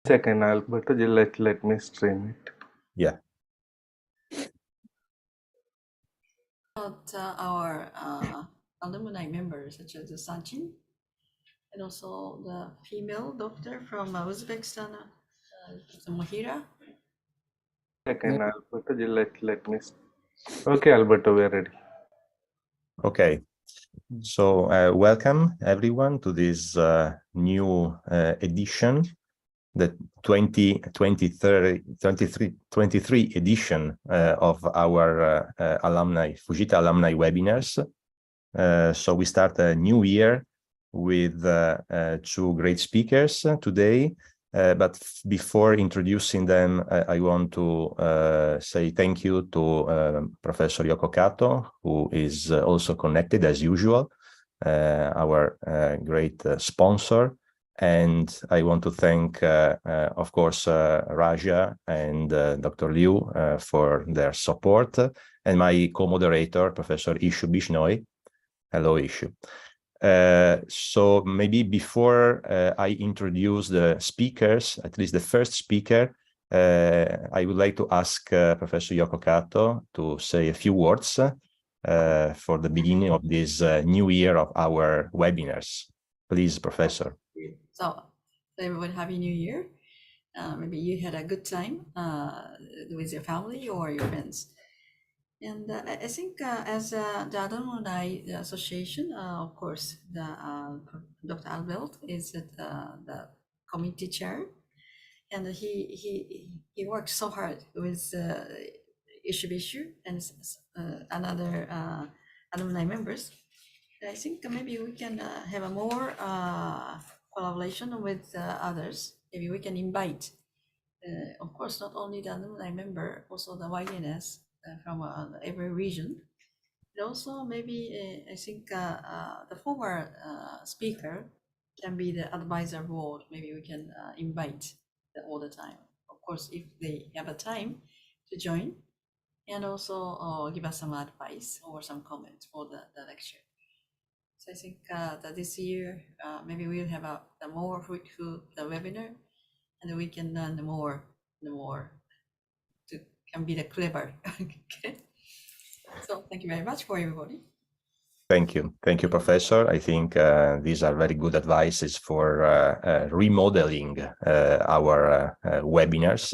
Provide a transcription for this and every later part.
Second, Alberto, let me stream it. Yeah. About our alumni members, such as Sachin, and also the female doctor from Uzbekistan, Mahira. Second, Alberto, let me. Okay, Alberto, we are ready. Okay. So welcome everyone to this new edition, the 2023 edition of our Fujita Alumni Webinars. So we start a new year with two great speakers today. But before introducing them, I want to say thank you to Professor Yoko Kato, who is also connected as usual, our great sponsor. And I want to thank, of course, Raja and Dr. Liu for their support, and my co-moderator, Professor Ishu Bishnoi. Hello, Ishu. So maybe before I introduce the speakers, at least the first speaker, I would like to ask Professor Yoko Kato to say a few words for the beginning of this new year of our webinars. Please, Professor. So everyone, Happy New Year. Maybe you had a good time with your family or your friends. And I think as the Alumni Association, of course, Dr. Albert is the committee chair, and he works so hard with Ishu and another alumni members. I think maybe we can have a more collaboration with others. Maybe we can invite, of course, not only the alumni member, also the YNS from every region. And also maybe I think the former speaker can be the advisor board. Maybe we can invite all the time. Of course, if they have a time to join, and also give us some advice or some comments for the lecture. So I think that this year maybe we'll have a more fruitful webinar, and we can learn the more to can be the clever. Okay. So thank you very much for everybody. Thank you, Professor. I think these are very good advices for remodeling our webinars.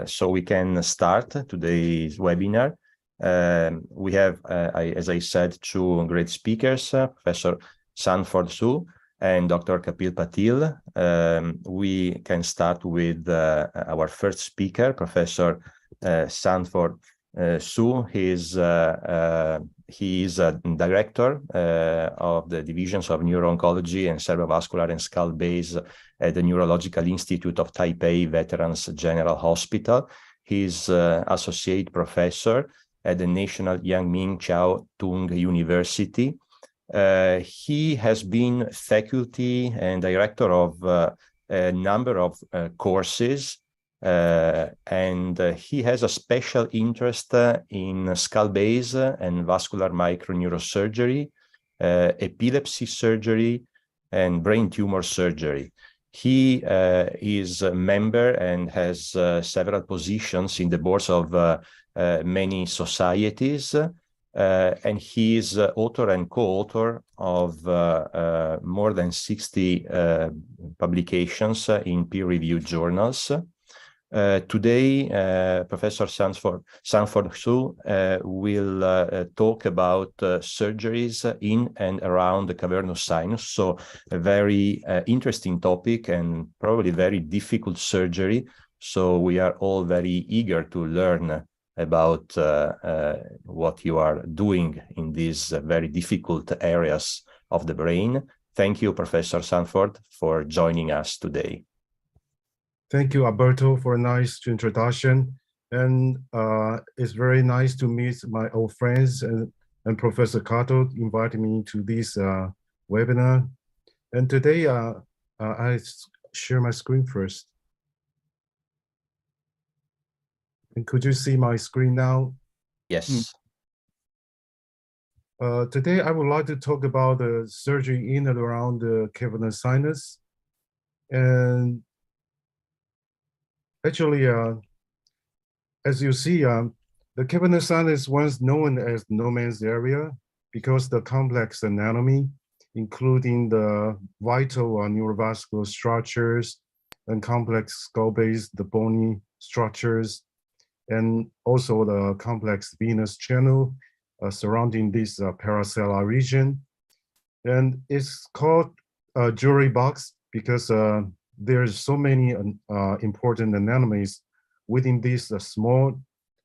So we can start today's webinar. We have, as I said, two great speakers, Professor Sanford Su and Dr. Kapil Patil. We can start with our first speaker, Professor Sanford Su. He is a director of the divisions of neuro-oncology and cerebrovascular and skull base at the Neurological Institute of Taipei Veterans General Hospital. He's associate professor at the National Yang-Ming Chiao Tung University. He has been faculty and director of a number of courses, and he has a special interest in skull base and vascular microneurosurgery, epilepsy surgery, and brain tumor surgery. He is a member and has several positions in the boards of many societies, and he is author and co-author of more than 60 publications in peer-reviewed journals. Today, Professor Sanford Su will talk about surgeries in and around the cavernous sinus. So a very interesting topic and probably very difficult surgery. So we are all very eager to learn about what you are doing in these very difficult areas of the brain. Thank you, Professor Sanford, for joining us today. Thank you, Alberto, for a nice introduction. And it's very nice to meet my old friends, and Professor Kato invited me to this webinar. And today, I share my screen first. And could you see my screen now? Yes. Today, I would like to talk about the surgery in and around the cavernous sinus. And actually, as you see, the cavernous sinus was known as no man's area because the complex anatomy, including the vital neurovascular structures and complex skull base, the bony structures, and also the complex venous channel surrounding this paracellar region. And it's called a jewelry box because there's so many important anatomies within this small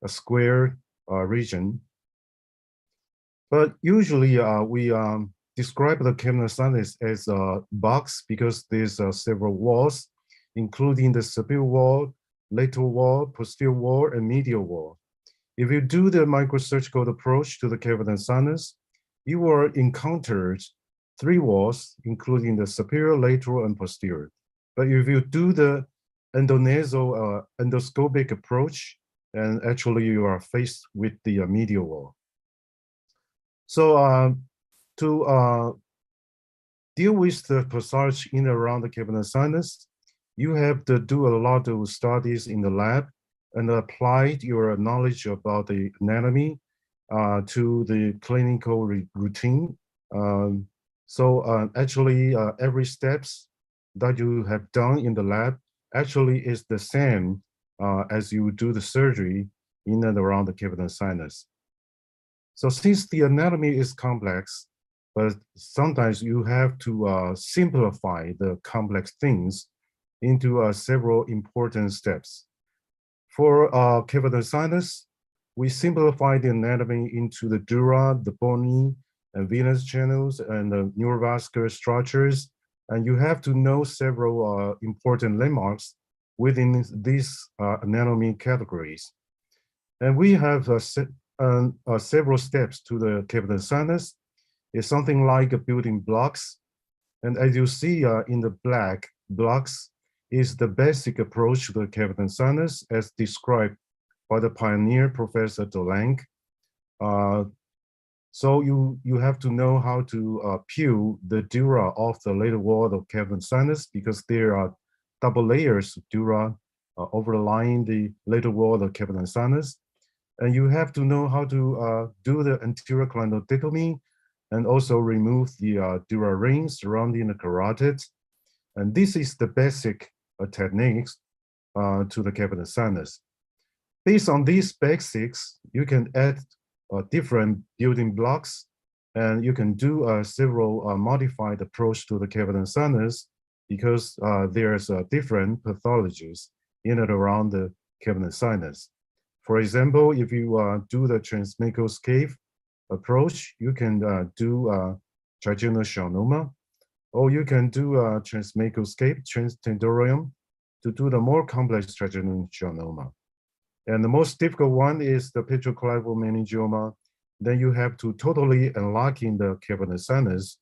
square region. But usually we describe the cavernous sinus as a box because there's several walls, including the superior wall, lateral wall, posterior wall, and medial wall. If you do the microsurgical approach to the cavernous sinus, you will encounter 3 walls, including the superior, lateral, and posterior. But if you do the endonasal endoscopic approach, and actually you are faced with the medial wall. So to deal with the pathology in and around the cavernous sinus, you have to do a lot of studies in the lab and apply your knowledge about the anatomy to the clinical routine. Actually, every steps that you have done in the lab actually is the same as you do the surgery in and around the cavernous sinus. So since the anatomy is complex, but sometimes you have to simplify the complex things into several important steps. For cavernous sinus, we simplify the anatomy into the dura, the bony, and venous channels, and the neurovascular structures. And you have to know several important landmarks within these anatomy categories. And we have several steps to the cavernous sinus. It's something like building blocks. And as you see in the black blocks, is the basic approach to the cavernous sinus as described by the pioneer Professor Delange. So you have to know how to peel the dura off the lateral wall of cavernous sinus because there are double layers of dura overlying the lateral wall of cavernous sinus. And you have to know how to do the anterior clinoidectomy and also remove the dura ring surrounding the carotid. And this is the basic techniques to the cavernous sinus. Based on these basics, you can add different building blocks, and you can do several modified approach to the cavernous sinus because there's different pathologies in and around the cavernous sinus. For example, if you do the transmucoscape approach, you can do trigeminal schwannoma, or you can do transmucoscape, transtensorium, to do the more complex trigeminal schwannoma. And the most difficult one is the petroclival meningioma. Then you have to totally unlock in the cavernous sinus.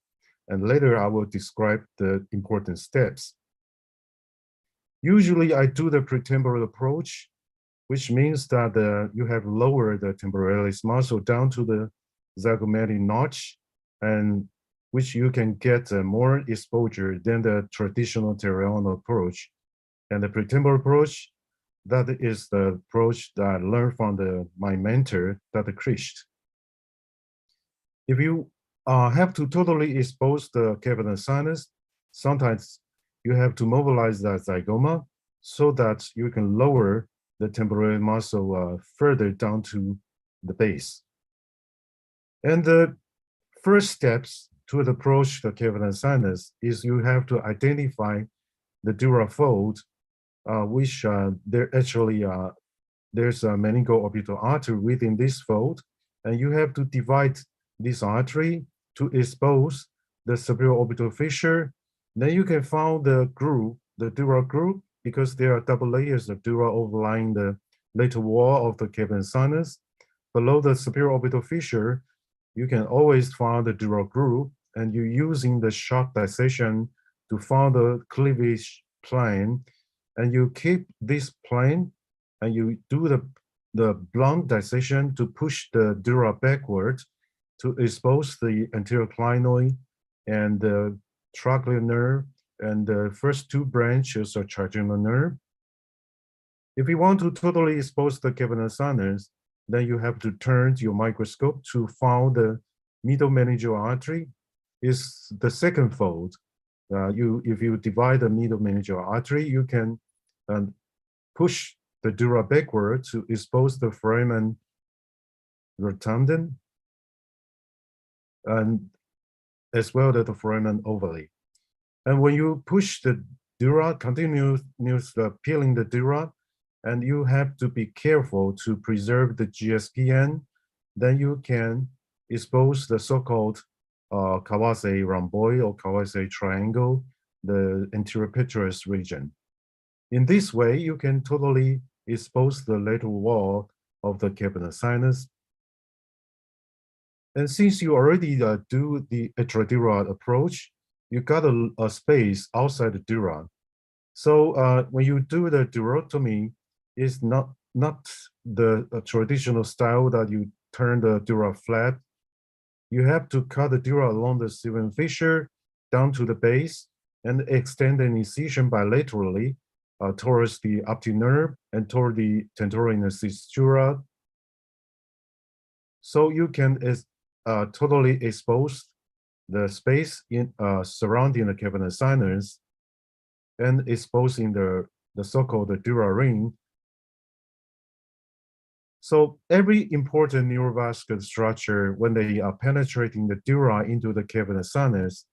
And later I will describe the important steps. Usually I do the pretemporal approach, which means that you have lowered the temporalis muscle down to the zygomatic notch, and which you can get more exposure than the traditional pterygium approach. And the pretemporal approach, that is the approach that I learned from my mentor, Dr. Christ. If you have to totally expose the cavernous sinus, sometimes you have to mobilize the zygoma so that you can lower the temporal muscle further down to the base. And the first steps to approach the cavernous sinus is you have to identify the dura fold, which there actually there's a meningoorbital artery within this fold, and you have to divide this artery to expose the superior orbital fissure. Then you can find the groove, the dura groove, because there are double layers of dura overlying the lateral wall of the cavernous sinus. Below the superior orbital fissure, you can always find the dura groove, and you're using the sharp dissection to find the cleavage plane, and you keep this plane, and you do the blunt dissection to push the dura backward to expose the anterior clinoid and the trochlear nerve and the first 2 branches of trigeminal nerve. If you want to totally expose the cavernous sinus, then you have to turn your microscope to find the middle meningeal artery is the second fold. If you divide the middle meningeal artery, you can push the dura backward to expose the foramen rotundum and as well as the foramen ovale. And when you push the dura, continuously peeling the dura, and you have to be careful to preserve the GSPN, then you can expose the so-called Kawase rhomboid or Kawase triangle, the anterior petrous region. In this way, you can totally expose the lateral wall of the cavernous sinus. And since you already do the intradural approach, you got a space outside the dura. So when you do the durotomy, it's not the traditional style that you turn the dura flat. You have to cut the dura along the Sylvian fissure down to the base and extend an incision bilaterally towards the optic nerve and toward the tentorial incisura. So you can totally expose the space in surrounding the cavernous sinus and exposing the so-called dura ring. So every important neurovascular structure, when they are penetrating the dura into the cavernous sinus,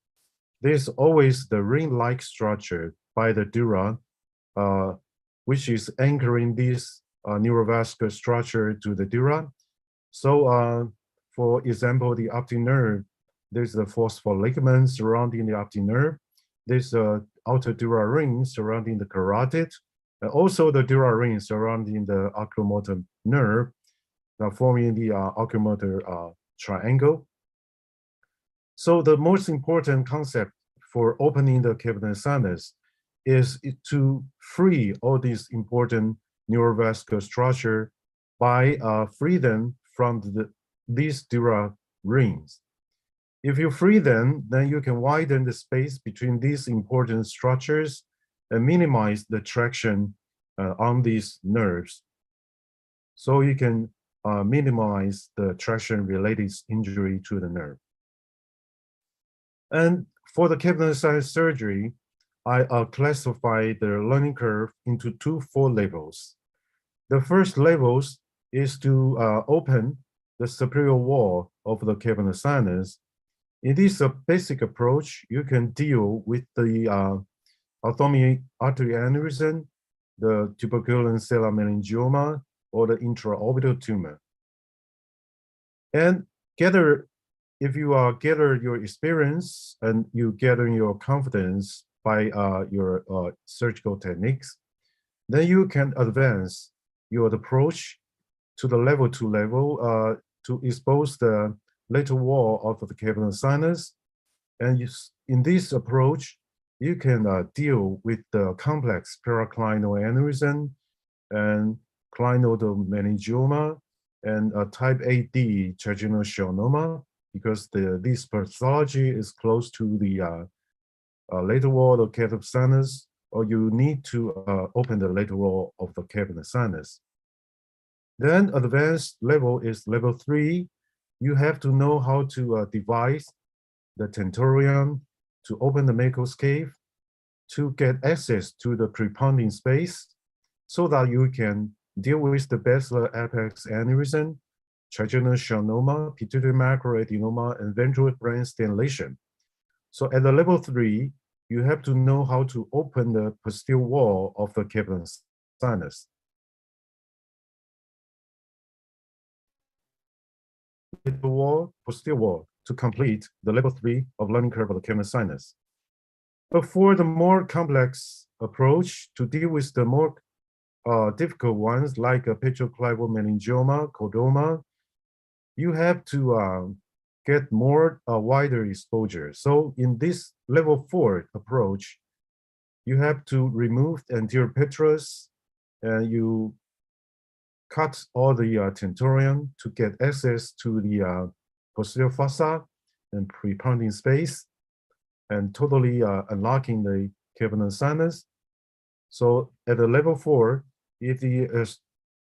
there's always the ring-like structure by the dura, which is anchoring this neurovascular structure to the dura. So for example, the optic nerve, there's the phospholigament surrounding the optic nerve. There's a outer dura ring surrounding the carotid, and also the dura ring surrounding the oculomotor nerve, forming the oculomotor triangle. So the most important concept for opening the cavernous sinus is to free all these important neurovascular structure by free them from these dura rings. If you free them, then you can widen the space between these important structures and minimize the traction on these nerves. So you can minimize the traction-related injury to the nerve. And for the cavernous sinus surgery, I classify the learning curve into four levels. The first levels is to open the superior wall of the cavernous sinus. In this basic approach, you can deal with the ophthalmic artery aneurysm, the tuberculous cellular meningioma, or the intraorbital tumor. And if you gather your experience and you gather your confidence by your surgical techniques, then you can advance your approach to the level 2 level to expose the lateral wall of the cavernous sinus. And in this approach, you can deal with the complex paraclinal aneurysm and clinodal meningioma and type AD trigeminal schwannoma, because this pathology is close to the lateral wall of cavernous sinus, or you need to open the lateral wall of the cavernous sinus. Then advanced level is level 3. You have to know how to devise the tentorium, to open the Meckel's cave, to get access to the preponding space so that you can deal with the basilar apex aneurysm, trigeminal schwannoma, pituitary macroadenoma, and ventral brain stimulation. So at the level 3, you have to know how to open the posterior wall of the cavernous sinus. The wall, posterior wall, to complete the level 3 of learning curve of the cavernous sinus. But for the more complex approach to deal with the more difficult ones like a petroclival meningioma, chordoma, you have to get more wider exposure. So in this level 4 approach, you have to remove the anterior petrous and you cut all the tentorium to get access to the posterior fossa and preponding space and totally unlocking the cavernous sinus. So at the level 4, is the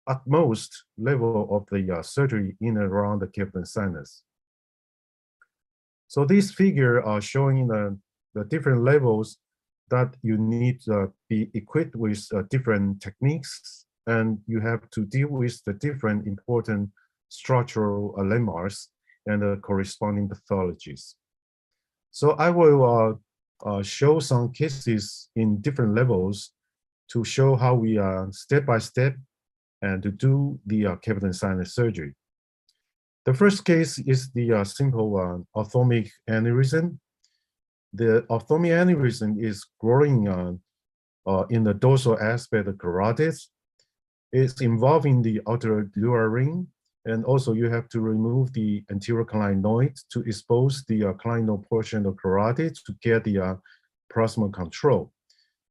utmost level of the surgery in and around the cavern sinus. So this figure are showing the different levels that you need to be equipped with different techniques, and you have to deal with the different important structural landmarks and the corresponding pathologies. So I will show some cases in different levels to show how we step by step and to do the cavern sinus surgery. The first case is the simple ophthalmic aneurysm. The ophthalmic aneurysm is growing in the dorsal aspect of carotid. It's involving the outer dural ring, and also you have to remove the anterior clinoid to expose the clinal portion of carotid to get the proximal control.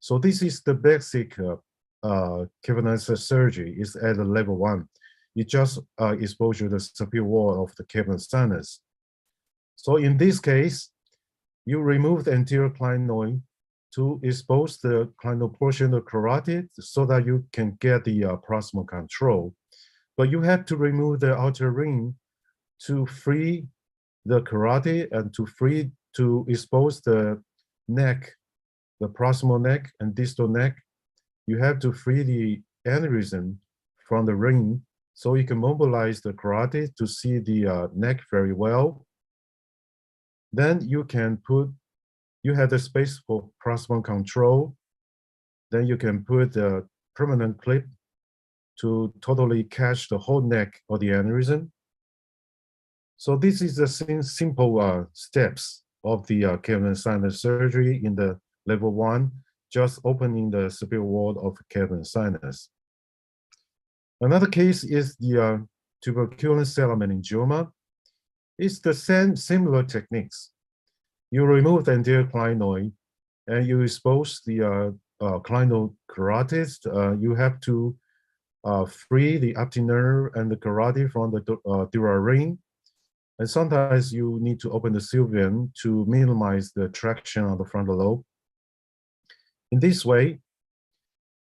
So this is the basic cavern sinus surgery. Is at the level 1. You just exposure the superior wall of the cavern sinus. So in this case, you remove the anterior clinoid to expose the clinal portion of carotid so that you can get the proximal control. But you have to remove the outer ring to free the carotid and to expose the neck, the proximal neck and distal neck. You have to free the aneurysm from the ring so you can mobilize the carotid to see the neck very well. Then you have the space for proximal control. Then you can put a permanent clip to totally catch the whole neck of the aneurysm. So this is the simple steps of the cavern sinus surgery in the level 1, just opening the superior wall of cavern sinus. Another case is the tuberculous cellular meningioma. It's the similar techniques. You remove the anterior clinoid and you expose the clinal carotid. You have to free the optic nerve and the carotid from the dural ring. And sometimes you need to open the sylvian to minimize the traction on the frontal lobe. In this way,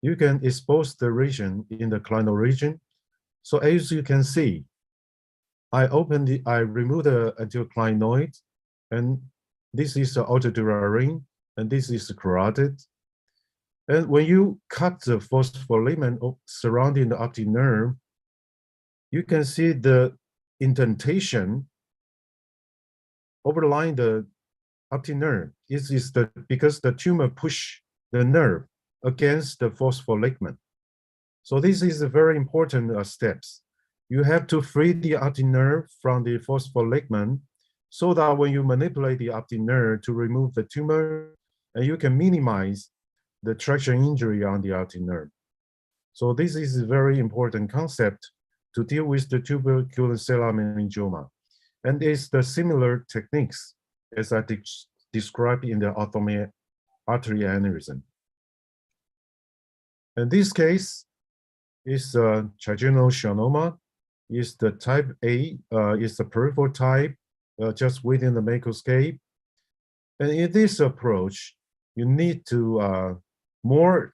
you can expose the region in the clinal region. So as you can see, I remove the anterior clinoid, and this is the outer dural ring, and this is the carotid. And when you cut the phospholigament surrounding the optic nerve, you can see the indentation overlying the optic nerve. Because the tumor pushed the nerve against the phospholigament. So this is a very important steps. You have to free the optic nerve from the phospholigament so that when you manipulate the optic nerve to remove the tumor, and you can minimize the traction injury on the optic nerve. So this is a very important concept to deal with the tuberculous cellular meningioma. And it's the similar techniques as I described in the ophthalmic artery aneurysm. In this case, is trigeminal schwannoma. Is the type A, is the peripheral type, just within the macroscope. And in this approach, you need to more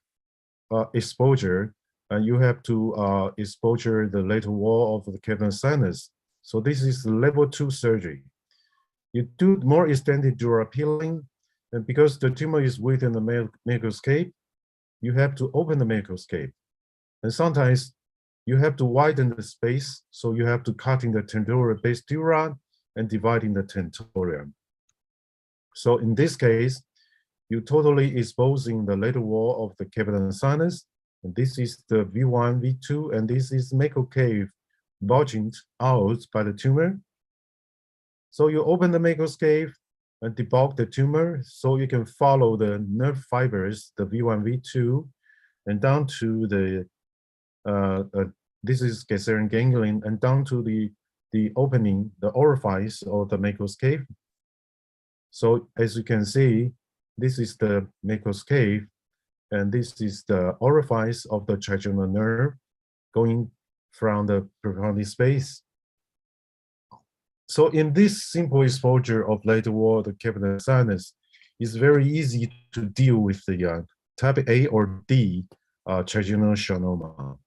exposure, and you have to exposure the lateral wall of the cavern sinus. So this is level 2 surgery. You do more extended dural peeling, and because the tumor is within the macroscope, you have to open the macroscope. And sometimes you have to widen the space, so you have to cut in the tentorial base dura and dividing the tentorium. So in this case, you totally exposing the lateral wall of the cavern sinus, and this is the V1, V2, and this is macrocave bulging out by the tumor. So you open the macroscope and debulk the tumor, so you can follow the nerve fibers, the V1, V2, and down to the this is Gasserian ganglion, and down to the opening, the orifice of the macroscope. So as you can see, this is the macroscope, and this is the orifice of the trigeminal nerve going from the pericardial space. So in this simple exposure of lateral wall of the cavern sinus, it's very easy to deal with the type A or D trigeminal schwannoma.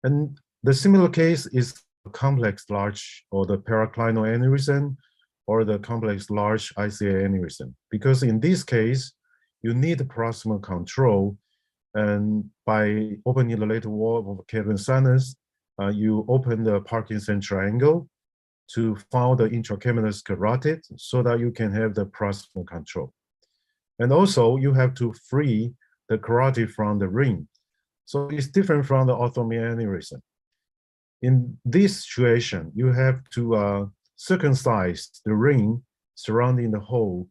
And the similar case is complex large or the paraclinal aneurysm or the complex large ICA aneurysm. Because in this case, you need proximal control, and by opening the lateral wall of the cavernous sinus, you open the Parkinson triangle to found the intracamerous carotid so that you can have the proximal control. And also you have to free the carotid from the ring. So it's different from the orthomial aneurysm. In this situation, you have to circumcise the ring surrounding the whole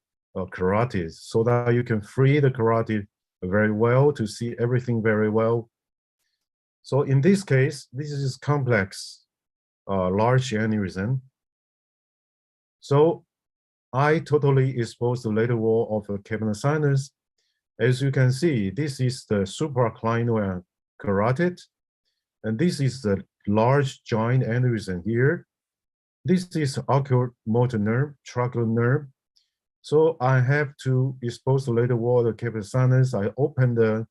carotid so that you can free the carotid very well to see everything very well. So in this case, this is complex large aneurysm. So I totally exposed the lateral wall of the cavernous sinus. As you can see, this is the supraclinal carotid, and this is the large joint aneurysm here. This is oculomotor nerve, tracheal nerve. So I have to expose the lateral wall of the cavernous sinus. I open the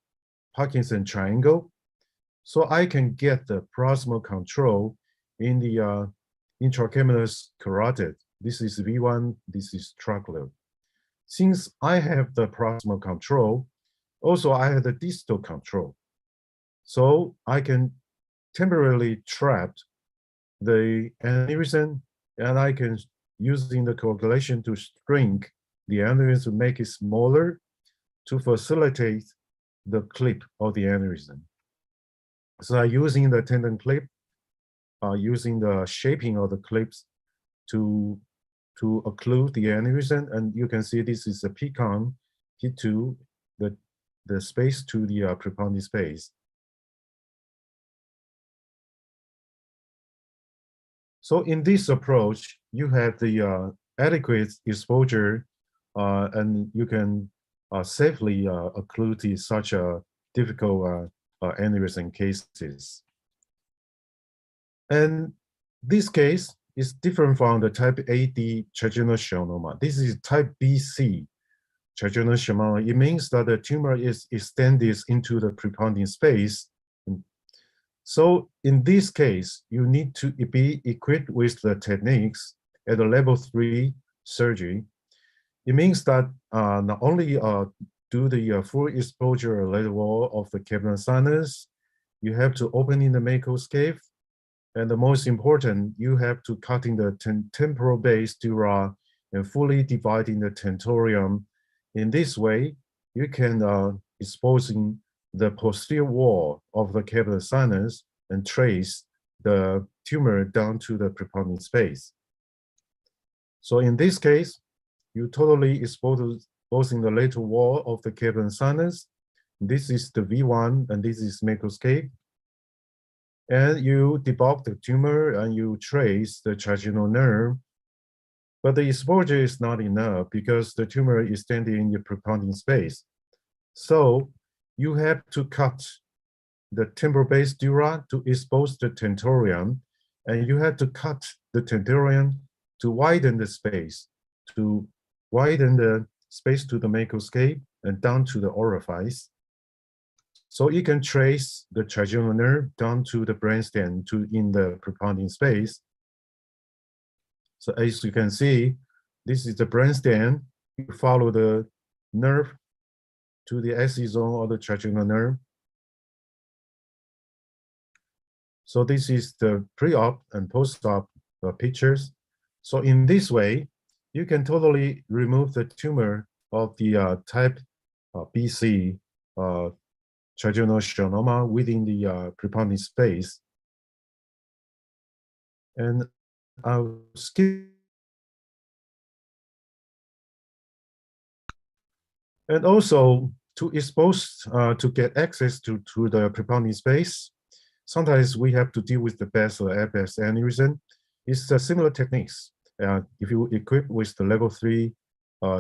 Parkinson triangle, so I can get the proximal control in the intracamerous carotid. This is V1, this is tracheal. Since I have the proximal control, also I have the distal control. So I can temporarily trap the aneurysm, and I can, using the coagulation, to shrink the aneurysm to make it smaller to facilitate the clip of the aneurysm. So using the tendon clip, using the shaping of the clips to occlude the aneurysm, and you can see this is a pecan hit to the space to the preponding space. So in this approach, you have the adequate exposure, and you can safely occlude such a difficult aneurysm cases. And this case is different from the type AD trigeminal schwannoma. This is type BC trigeminal schwannoma. It means that the tumor is extended into the preponding space. So in this case, you need to be equipped with the techniques at the level 3 surgery. It means that not only do the full exposure lateral wall of the cavernous sinus, you have to open in the macroscape, and the most important, you have to cut in the temporal base dura and fully dividing the tentorium. In this way, you can exposing the posterior wall of the cavernous sinus and trace the tumor down to the preponding space. So in this case, you totally exposing the lateral wall of the cavernous sinus. This is the V1 and this is macroscape. And you debulk the tumor and you trace the trigeminal nerve. But the exposure is not enough because the tumor is standing in the preponding space. So you have to cut the temporal base dura to expose the tentorium, and you have to cut the tentorium to widen the space, to widen the space to the macroscape and down to the orifice. So you can trace the trigeminal nerve down to the brainstem in the preponding space. So as you can see, this is the brainstem. You follow the nerve to the axis zone of the trigeminal nerve. So this is the pre-op and post-op pictures. So in this way, you can totally remove the tumor of the type BC trigeminal schwannoma within the preponding space. And I'll skip. And also to expose, to get access to the preponding space, sometimes we have to deal with the basal apex aneurysm. It's similar techniques. If you equip with the level 3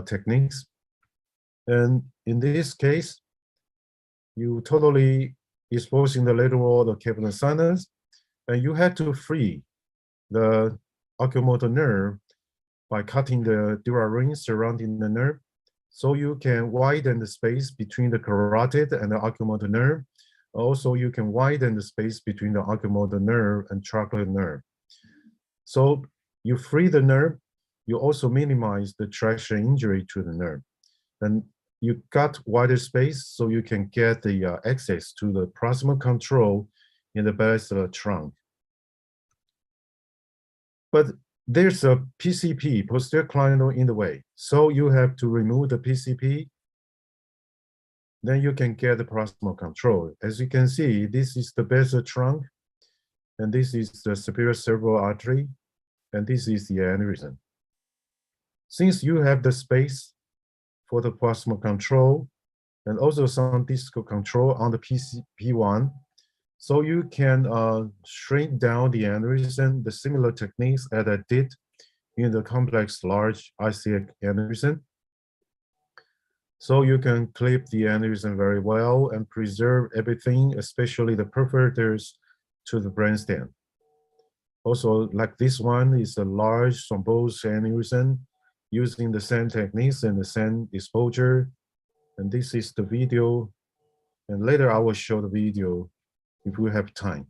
techniques. And in this case, you totally exposing the lateral wall of the cavernous sinus, and you have to free the oculomotor nerve by cutting the dura ring surrounding the nerve, so you can widen the space between the carotid and the oculomotor nerve Also, you can widen the space between the oculomotor nerve and trochlear nerve. So you free the nerve, you also minimize the traction injury to the nerve. And you got wider space so you can get the access to the proximal control in the basilar trunk. But there's a PCP, posterior clinal, in the way. So you have to remove the PCP, then you can get the proximal control. As you can see, this is the basilar trunk, and this is the superior cerebral artery, and this is the aneurysm. Since you have the space for the proximal control and also some distal control on the PCP1, so you can shrink down the aneurysm, the similar techniques that I did in the complex large iliac aneurysm. So you can clip the aneurysm very well and preserve everything, especially the perforators to the brainstem. Also, like this one is a large thrombosed aneurysm using the same techniques and the same exposure. And this is the video. And later I will show the video if we have time.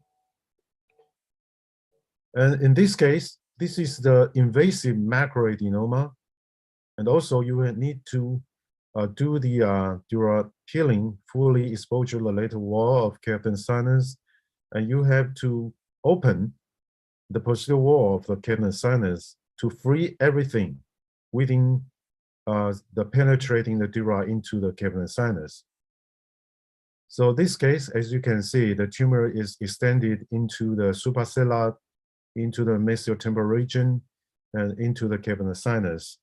And in this case, this is the invasive macroadenoma. And also you will need to do the dural peeling, fully exposure the lateral wall of cavern sinus. And you have to open the posterior wall of the cavern sinus to free everything within the penetrating the dura into the cavern sinus. So this case, as you can see, the tumor is extended into the suprasellar, into the mesiotemporal region, and into the cavern sinus.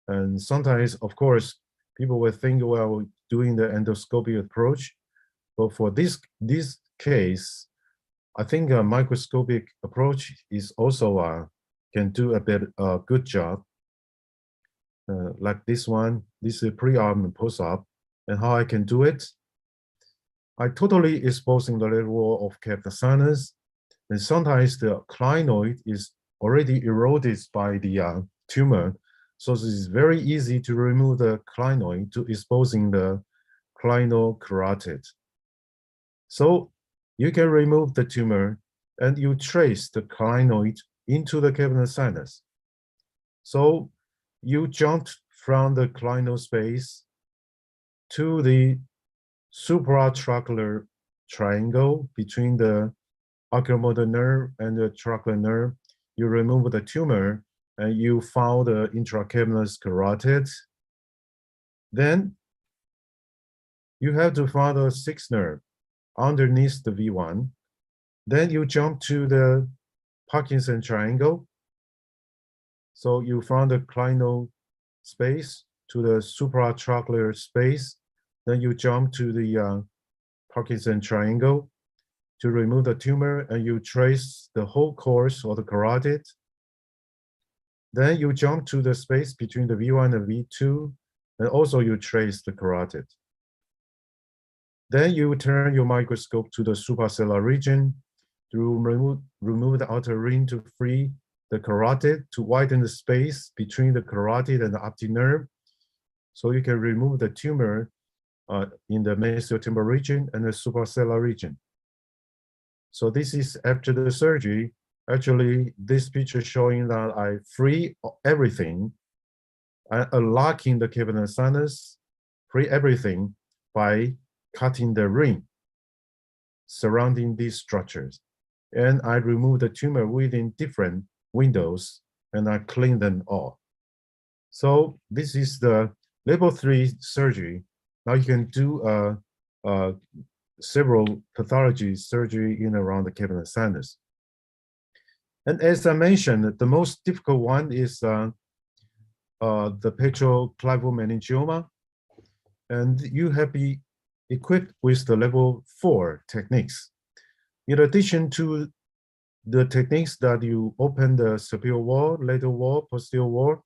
And sometimes, of course, people will think, well, doing the endoscopic approach. But for this case, I think a microscopic approach is also can do a good job. Like this one, this is pre-op and post-op. And how I can do it? I totally exposing the lateral wall of cavern sinus, and sometimes the clinoid is already eroded by the tumor. So this is very easy to remove the clinoid to exposing the clinocarotid. So you can remove the tumor and you trace the clinoid into the cavern sinus. So you jumped from the clinal space to the supratrochlear triangle between the oculomotor nerve and the trochlear nerve. You remove the tumor and you found the intracavernous carotid. Then you have to find the sixth nerve underneath the V1. Then you jump to the Parkinson triangle. So you found the clinal space to the supratrochlear space. Then you jump to the Parkinson triangle to remove the tumor, and you trace the whole course of the carotid. Then you jump to the space between the V1 and V2, and also you trace the carotid. Then you turn your microscope to the suprasellar region to remove the outer ring to free the carotid, to widen the space between the carotid and the optic nerve. So you can remove the tumor in the mesiotemporal region and the suprasellar region. So this is after the surgery. Actually, this picture showing that I free everything, unlocking the cavern sinus, free everything by cutting the ring surrounding these structures. And I remove the tumor within different windows and I clean them all. So this is the level 3 surgery. Now you can do several pathology surgery in around the cavern sinus. And as I mentioned, the most difficult one is the petroclivomeningioma. And you have to be equipped with the level 4 techniques. In addition to the techniques that you open the superior wall, lateral wall, posterior wall,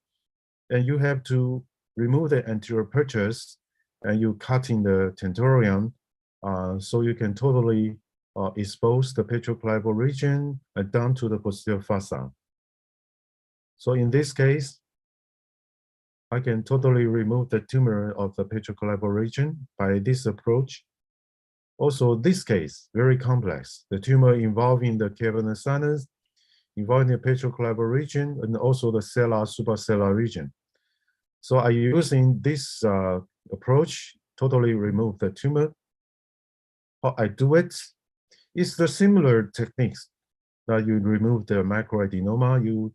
and you have to remove the anterior purchase and you cut in the tentorium so you can totally expose the petroclival region and down to the posterior fossa. So in this case, I can totally remove the tumor of the petroclival region by this approach. Also, this case, very complex. The tumor involving the cavernous sinus, involving the petroclival region, and also the cellular supracellular region. So I'm using this approach, totally remove the tumor. How I do it is the similar techniques that you remove the macroadenoma, you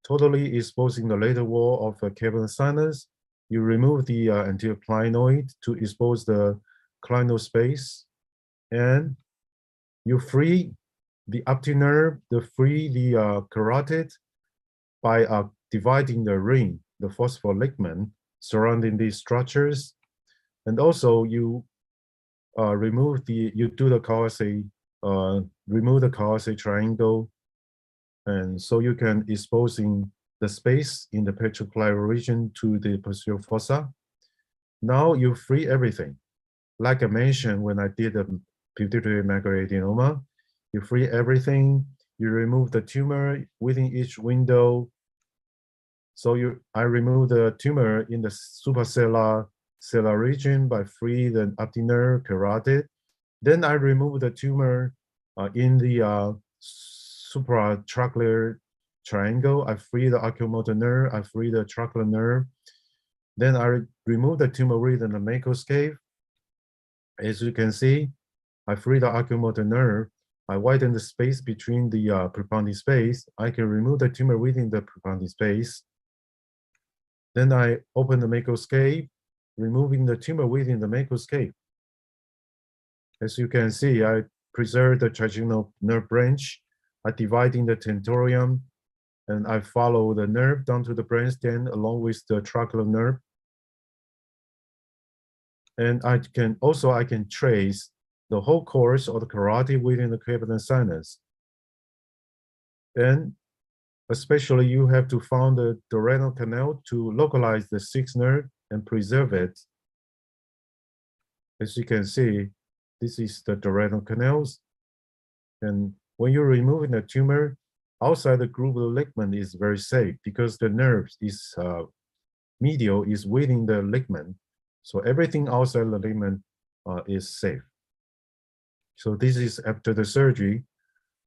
totally exposing the lateral wall of the cavernous sinus, you remove the anterior clinoid to expose the clinal space, and you free the optic nerve, free the carotid by dividing the ring, the phospholigament surrounding these structures. And also you remove you do the Kawase, remove the Kawase triangle. And so you can exposing the space in the petroclival region to the posterior fossa. Now you free everything. Like I mentioned when I did the pituitary macroadenoma, you free everything, you remove the tumor within each window. So I remove the tumor in the supracellular region by free the optic nerve, carotid. Then I remove the tumor in the supratracheal triangle. I free the oculomotor nerve, I free the tracheal nerve. Then I remove the tumor within the macroscope. As you can see, I free the oculomotor nerve. I widen the space between the preponding space. I can remove the tumor within the preponding space. Then I open the macroscope, removing the tumor within the macroscope. As you can see, I preserve the trigeminal nerve branch. I dividing the tentorium, and I follow the nerve down to the brainstem along with the tracheal nerve. And I can trace the whole course of the carotid within the cavernous sinus. And especially you have to find the duodenal canal to localize the sixth nerve and preserve it. As you can see, this is the duodenal canals. And when you're removing the tumor, outside the groove of the ligament is very safe because the nerve is medial is within the ligament. So everything outside the ligament is safe. So this is after the surgery.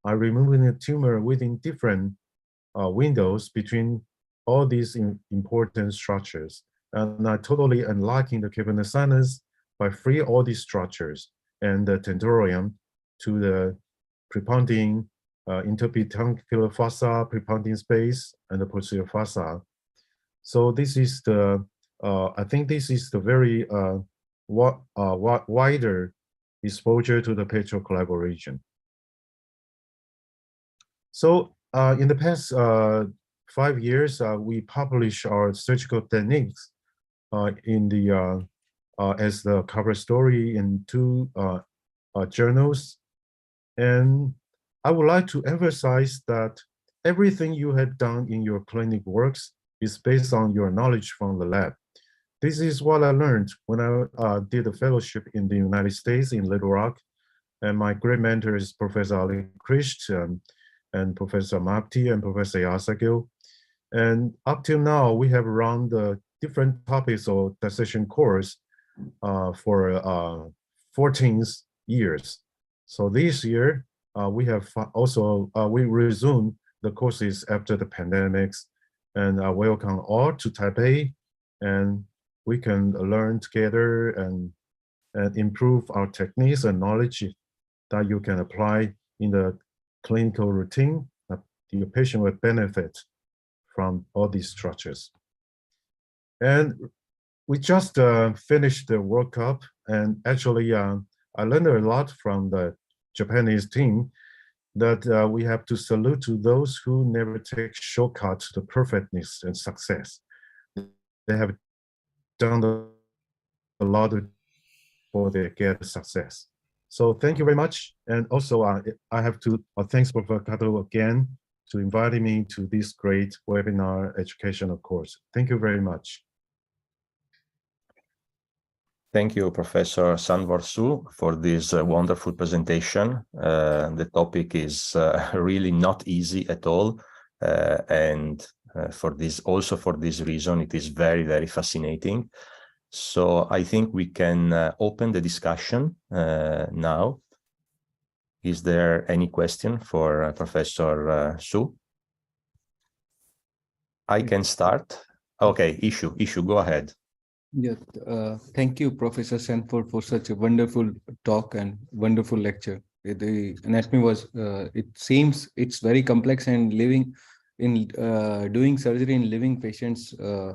I'm removing the tumor within different windows between all these important structures. And I totally unlocking the cavernous sinus by free all these structures and the tentorium to the preponding interpetuncular fossa, preponding space, and the posterior fossa. So this is the, I think this is the very wider exposure to the petroclival region. So in the past 5 years, we published our surgical techniques in the as the cover story in 2 journals. And I would like to emphasize that everything you have done in your clinic works is based on your knowledge from the lab. This is what I learned when I did a fellowship in the United States in Little Rock. And my great mentor is Professor Ali Krisht and Professor Mapti and Professor Yasagil. And up till now, we have run the different topics of dissection course for 14 years. So this year, we have also, we resumed the courses after the pandemics, and I welcome all to Taipei, and we can learn together and improve our techniques and knowledge that you can apply in the clinical routine. The patient will benefit from all these structures. And we just finished the World Cup, and actually I learned a lot from the Japanese team that we have to salute to those who never take shortcuts to perfectness and success. They have done a lot for their get success. So thank you very much. And also I have to thanks Professor Kato again to inviting me to this great webinar educational course. Thank you very much. Thank you, Professor Sanvor Su, for this wonderful presentation. The topic is really not easy at all. And for this reason, it is very, very fascinating. So I think we can open the discussion now. Is there any question for Professor Su? I can start. Okay, Issue, go ahead. Yes, thank you, Professor Sanford, for such a wonderful talk and wonderful lecture. The anatomy was, it seems it's very complex, and living in doing surgery in living patients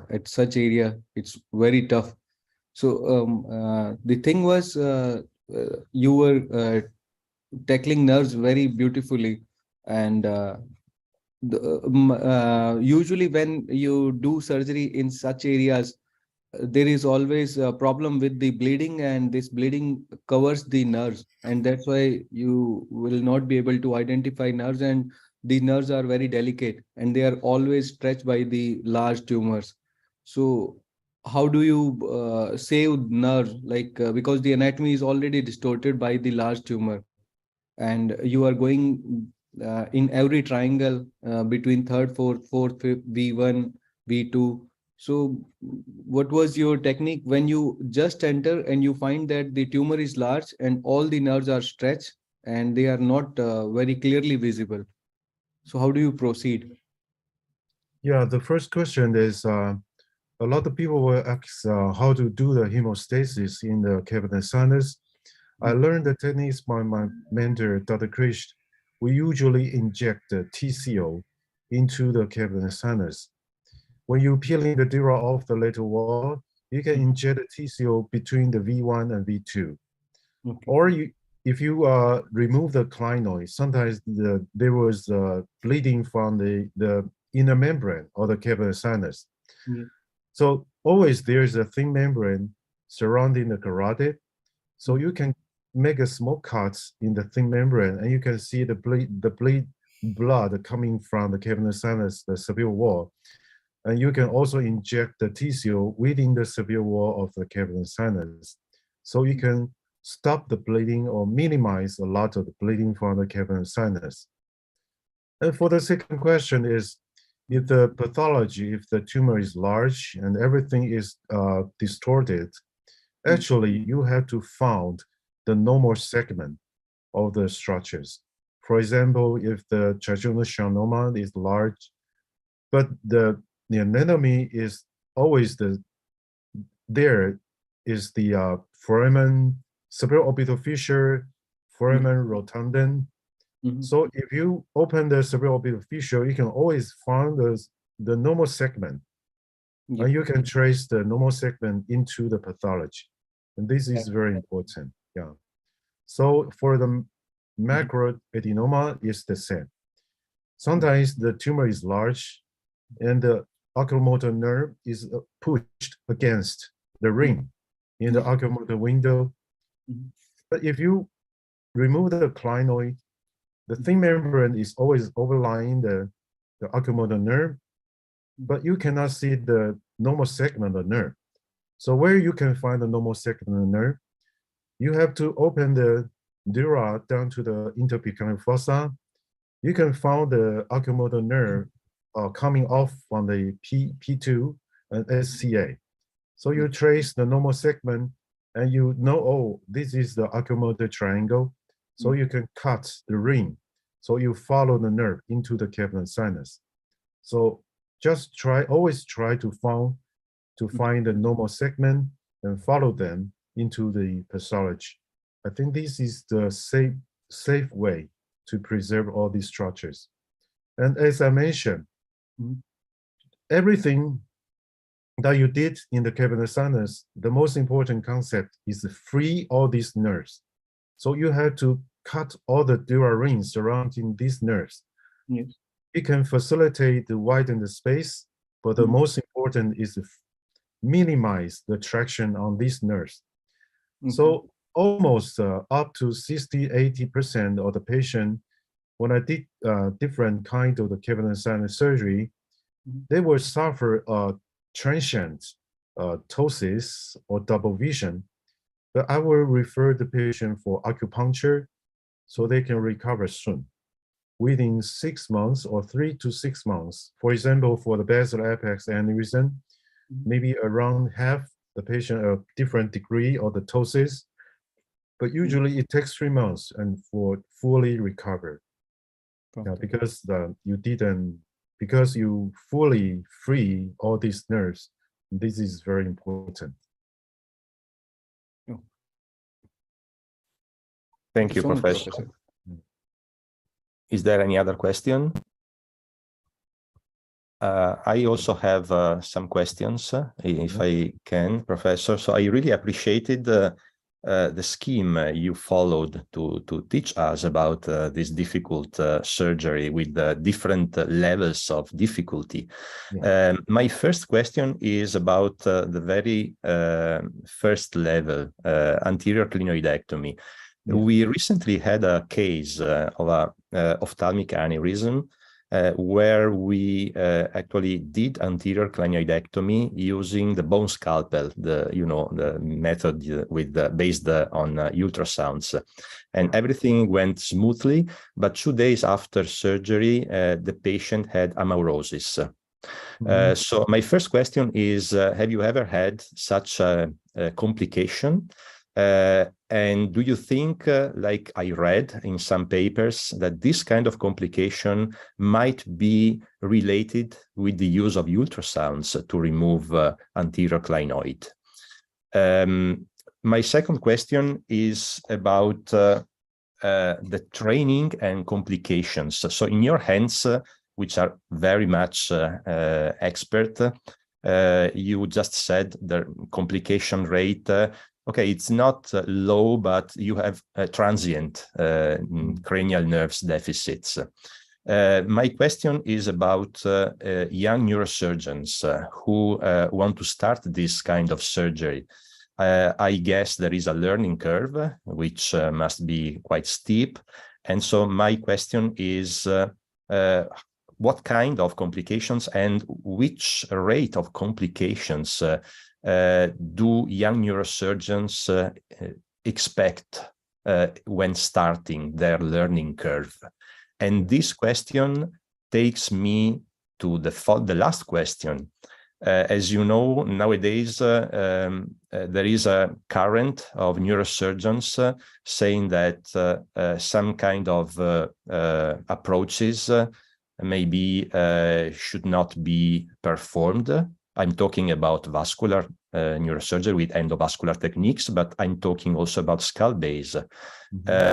at such area, it's very tough. So the thing was, you were tackling nerves very beautifully, and usually when you do surgery in such areas, there is always a problem with the bleeding, and this bleeding covers the nerves, and that's why you will not be able to identify nerves, and the nerves are very delicate and they are always stretched by the large tumors. So how do you save nerves, like because the anatomy is already distorted by the large tumor, and you are going in every triangle between third, fourth, fifth, V1, V2. So what was your technique when you just enter and you find that the tumor is large and all the nerves are stretched and they are not very clearly visible? So how do you proceed? Yeah, the first question is, a lot of people will ask how to do the hemostasis in the cavernous sinus. I learned the techniques by my mentor, Dr. Krish. We usually inject the TCO into the cavernous sinus. When you're peeling the dura off the lateral wall, you can inject the TCO between the V1 and V2. Okay. Or if you remove the clinoid, sometimes there was bleeding from the inner membrane or the cavernous sinus. Yeah. So always there's a thin membrane surrounding the carotid. So you can make a small cuts in the thin membrane, and you can see the blood coming from the cavernous sinus, the severe wall. And you can also inject the TCO within the severe wall of the cavernous sinus. So you can stop the bleeding or minimize a lot of the bleeding from the cavernous sinus. And for the second question is, if the pathology, if the tumor is large and everything is distorted, actually you have to find the normal segment of the structures. For example, if the trigeminal schwannoma is large, but the anatomy is always there is the foramen supraorbital fissure, foramen rotundum. So if you open the supraorbital fissure, you can always find the normal segment. Yeah. And you can trace the normal segment into the pathology. And this is very important. Yeah. So for the macroadenoma, it's the same. Sometimes the tumor is large and the oculomotor nerve is pushed against the ring in the oculomotor window. But if you remove the clinoid, the thin membrane is always overlying the oculomotor nerve, but you cannot see the normal segment of the nerve. So where you can find the normal segment of the nerve, you have to open the dura down to the interpectoral fossa. You can find the oculomotor nerve coming off from the P2 and SCA. So you trace the normal segment and you know, oh, this is the oculomotor triangle. So you can cut the ring. So you follow the nerve into the cavernous sinus. So just always try to find the normal segment and follow them into the pathology. I think this is the safe way to preserve all these structures. And as I mentioned, everything that you did in the cavernous sinus, the most important concept is to free all these nerves. So you have to cut all the dura rings surrounding these nerves. Yes. It can facilitate the widen the space, but the most important is to minimize the traction on these nerves. So almost up to 60–80% of the patient, when I did different kind of the cavernous sinus surgery, they will suffer transient ptosis or double vision. But I will refer the patient for acupuncture so they can recover soon, within 6 months or 3 to 6 months. For example, for the basal apex aneurysm, maybe around half the patient a different degree of the ptosis, but usually it takes 3 months and for fully recover. Yeah, because because you fully free all these nerves. This is very important. Thank you, so much, Professor. Professor. Is there any other question? I also have some questions, if I can, Professor. So I really appreciated the scheme you followed to teach us about this difficult surgery with different levels of difficulty. Yeah. My first question is about the very first level, anterior clinoidectomy. Yeah. We recently had a case of a ophthalmic aneurysm where we actually did anterior clinoidectomy using the bone scalpel, the method with based on ultrasounds, and everything went smoothly. But 2 days after surgery, the patient had amaurosis. So my first question is, have you ever had such a complication? And do you think, like I read in some papers, that this kind of complication might be related with the use of ultrasounds to remove anterior clinoid? My second question is about the training and complications. So in your hands, which are very much expert, you just said the complication rate, okay, it's not low, but you have transient cranial nerves deficits. My question is about young neurosurgeons who want to start this kind of surgery. I guess there is a learning curve, which must be quite steep. And so my question is, what kind of complications and which rate of complications do young neurosurgeons expect when starting their learning curve? And this question takes me to the last question. As you know, nowadays, there is a current of neurosurgeons saying that some kind of approaches maybe should not be performed. I'm talking about vascular neurosurgery with endovascular techniques, but I'm talking also about skull base.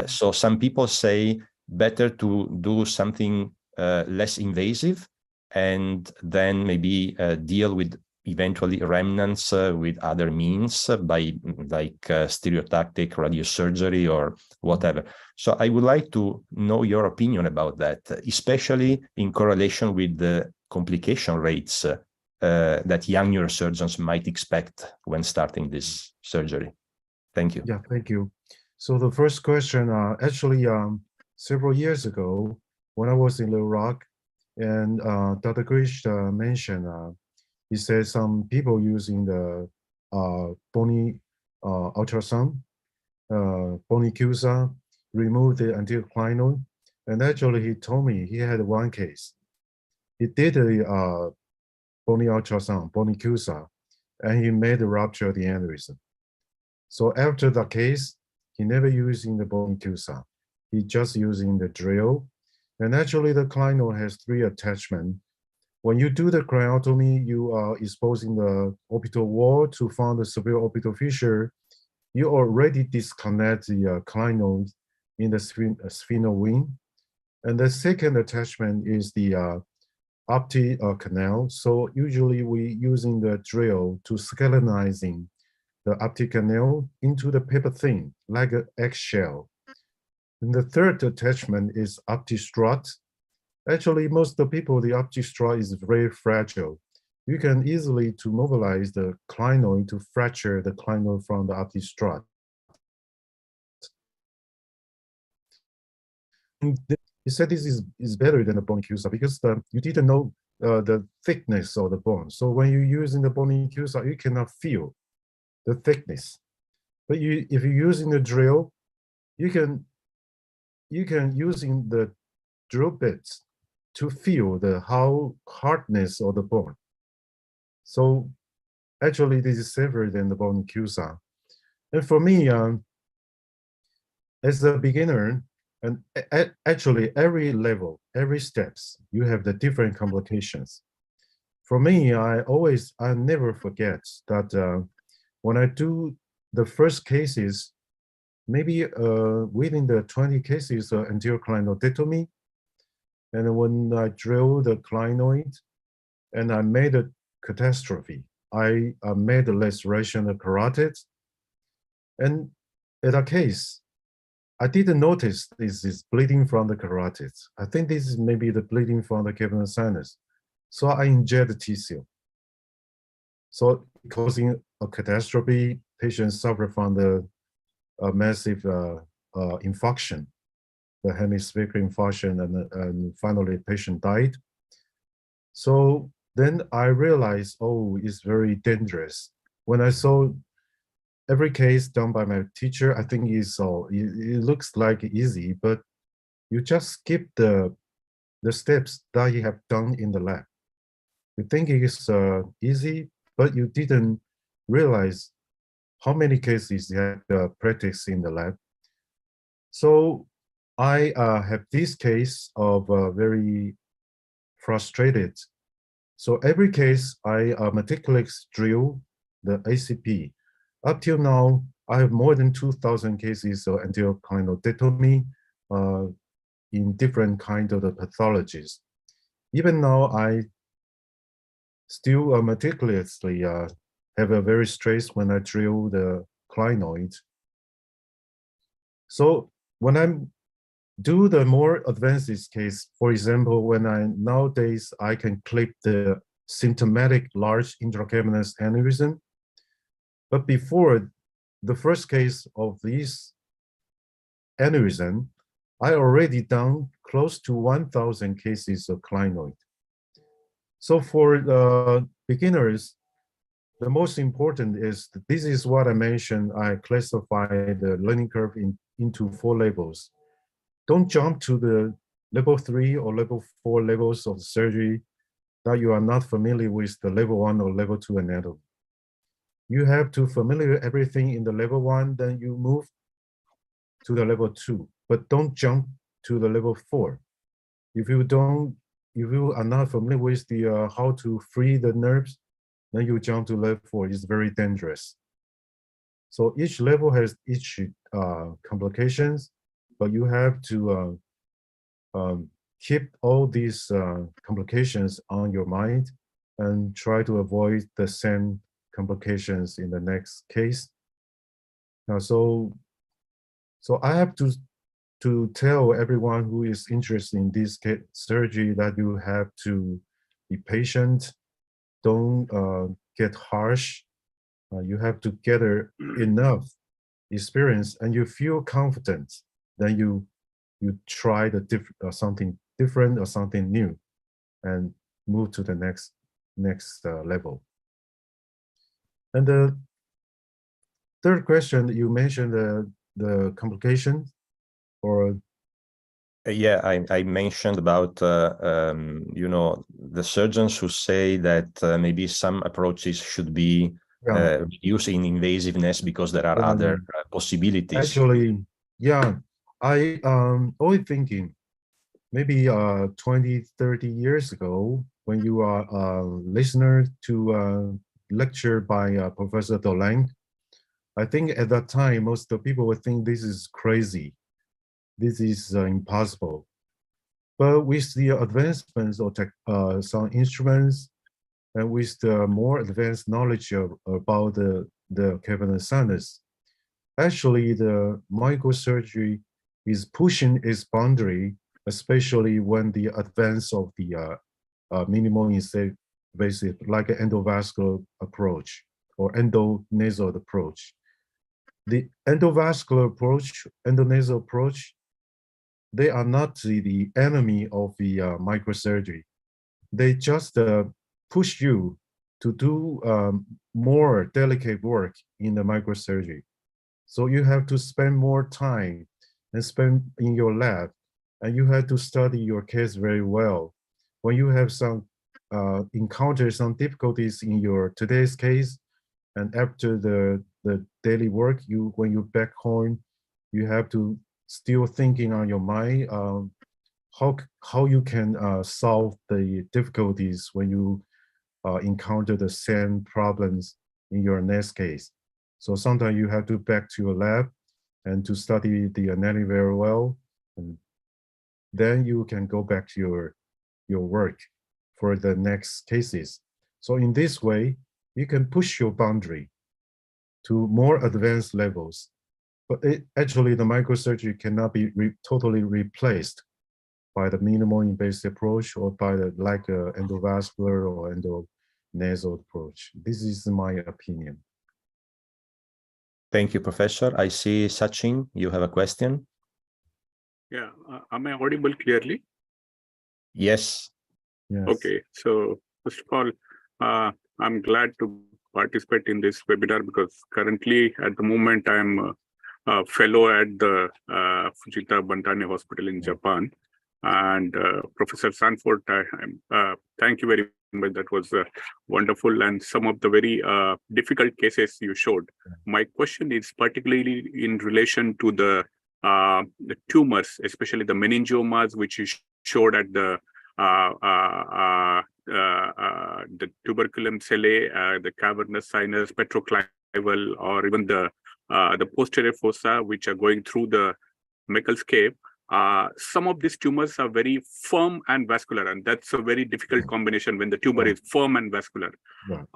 So some people say better to do something less invasive and then maybe deal with eventually remnants with other means by like stereotactic radiosurgery or whatever. So I would like to know your opinion about that, especially in correlation with the complication rates that young neurosurgeons might expect when starting this surgery. Thank you. Yeah, thank you. So the first question, actually, several years ago, when I was in Little Rock, and Dr. Grish mentioned, he said some people using the bony ultrasound, bony CUSA, remove the anterior clinoid. And actually, he told me he had one case. He did a bony ultrasound, bony CUSA, and he made a rupture of the aneurysm. So after the case, he never using the bony CUSA. He just using the drill. And actually, the clinoid has 3 attachments. When you do the craniotomy, you are exposing the orbital wall to find the superior orbital fissure. You already disconnect the clinoid in the sphinal wing. And the second attachment is the optic canal. So usually we using the drill to skeletizing the optic canal into the paper thin, like an eggshell. And the third attachment is optic strut. Actually, most of the people, the optic strut is very fragile. You can easily to mobilize the clinoid to fracture the clinoid from the optic strut. He said this is better than the bony CUSA because you didn't know the thickness of the bone. So when you're using the bony CUSA, you cannot feel the thickness. But if you're using the drill, you can using the drill bits to feel the hardness of the bone. So Actually, this is safer than the bone QSA. And for me, as a beginner, and actually every level, every steps, you have the different complications. For me, I never forget that when I do the first cases, maybe within the 20 cases anterior clinoidectomy, and when I drill the clinoid and I made a catastrophe, I made a laceration of carotid, and in that case, I didn't notice this is bleeding from the carotid. I think this is maybe the bleeding from the cavernous sinus. So I inject the tissue. So causing a catastrophe, patients suffer from the massive infarction, the hemispheric infarction, and finally patient died. So then I realized, oh, it's very dangerous. When I saw every case done by my teacher, I think it looks like easy, but you just skip the steps that you have done in the lab. You think it's easy, but you didn't realize how many cases you have practiced in the lab. So I have this case of very frustrated. So every case I meticulously drill the ACP. Up till now, I have more than 2,000 cases of anterior clinoidectomy in different kinds of the pathologies. Even now, I still meticulously have a very stress when I drill the clinoid. So when I do the more advanced case, for example, when nowadays I can clip the symptomatic large intracavernous aneurysm, but before the first case of this aneurysm, I already done close to 1,000 cases of clinoid. So for the beginners, the most important is this is what I mentioned. I classify the learning curve into 4 levels. Don't jump to the level 3 or level 4 levels of surgery that you are not familiar with the level 1 or level 2 anatomy. You have to familiar everything in the level 1, then you move to the level 2, but don't jump to the level 4. If you are not familiar with the how to free the nerves, then you jump to level 4. It's very dangerous. So each level has each complications, but you have to keep all these complications on your mind and try to avoid the same complications in the next case. Now, so I have to tell everyone who is interested in this surgery that you have to be patient. Don't get harsh. You have to gather enough experience, and you feel confident. Then you try the something different or something new, and move to the next level. And the third question, you mentioned the complication, or yeah, I mentioned about you know, the surgeons who say that maybe some approaches should be reduced in invasiveness because there are other possibilities. Actually, yeah, I always thinking maybe 20, 30 years ago, when you are a listener to a lecture by Professor Dolang, I think at that time, most of the people would think this is crazy. This is impossible. But with the advancements of some instruments, and with the more advanced knowledge about the cavernous sinus, actually the microsurgery is pushing its boundary, especially when the advance of the minimal invasive, like an endovascular approach or endonasal approach. The endovascular approach, endonasal approach, they are not the enemy of the microsurgery. They just push you to do more delicate work in the microsurgery. So you have to spend more time and spend in your lab, and you have to study your case very well. When you have some encounter some difficulties in your today's case, and after the daily work, when you back home, you have to still thinking on your mind how you can solve the difficulties when you encounter the same problems in your next case. So sometimes you have to back to your lab and to study the anatomy very well, and then you can go back to your work for the next cases. So in this way, you can push your boundary to more advanced levels. But actually, the microsurgery cannot be totally replaced by the minimal invasive approach or by the endovascular or endonasal approach. This is my opinion. Thank you, Professor. I see Sachin, you have a question? Yeah, am I audible clearly? Yes. Yes. Okay, so first of all, I'm glad to participate in this webinar because currently at the moment I'm a fellow at the Fujita Bantane Hospital in Japan. And Professor Sanford, thank you very much. That was wonderful, and some of the very difficult cases you showed. My question is particularly in relation to the tumors, especially the meningiomas, which you showed at the tuberculum cellae, the cavernous sinus, petroclival, or even the posterior fossa, which are going through the Meckel's cave. Some of these tumors are very firm and vascular, and that's a very difficult combination when the tumor is firm and vascular.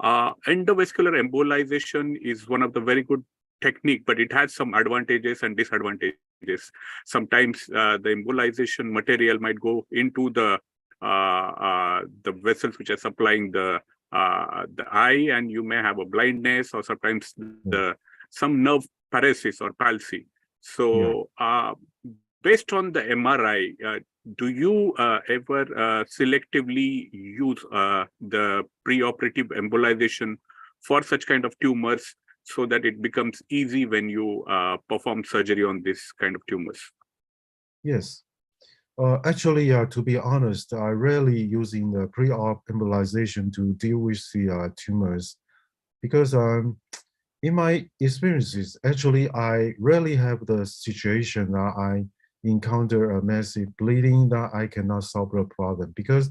Endovascular embolization is one of the very good technique, but it has some advantages and disadvantages. Sometimes the embolization material might go into the vessels which are supplying the eye, and you may have a blindness, or sometimes some nerve paralysis or palsy. So based on the MRI, do you ever selectively use the preoperative embolization for such kind of tumors so that it becomes easy when you perform surgery on this kind of tumors? Yes. Actually, to be honest, I rarely using the pre-op embolization to deal with the tumors because in my experiences, actually, I rarely have the situation that I encounter a massive bleeding that I cannot solve the problem. Because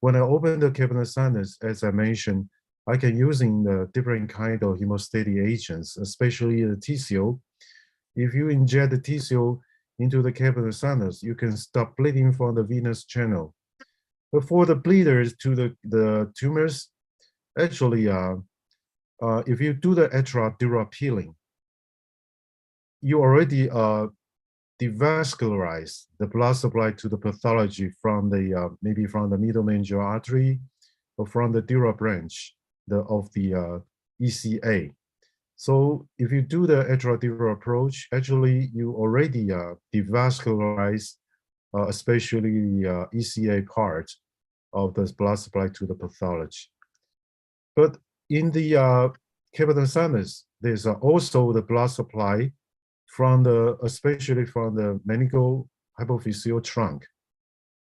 when I open the cavernous sinus, as I mentioned, I can using the different kind of hemostatic agents, especially the TCO. If you inject the TCO into the cavernous sinus, you can stop bleeding from the venous channel. But for the bleeders to the tumors, actually, if you do the extradural peeling, you already devascularize the blood supply to the pathology from the maybe from the middle meningeal artery or from the dural branch of the ECA. So if you do the extradural approach, actually you already devascularize, especially the ECA part of the blood supply to the pathology. But in the cavernous sinus, there's also the blood supply from especially from the meningeal hypophyseal trunk.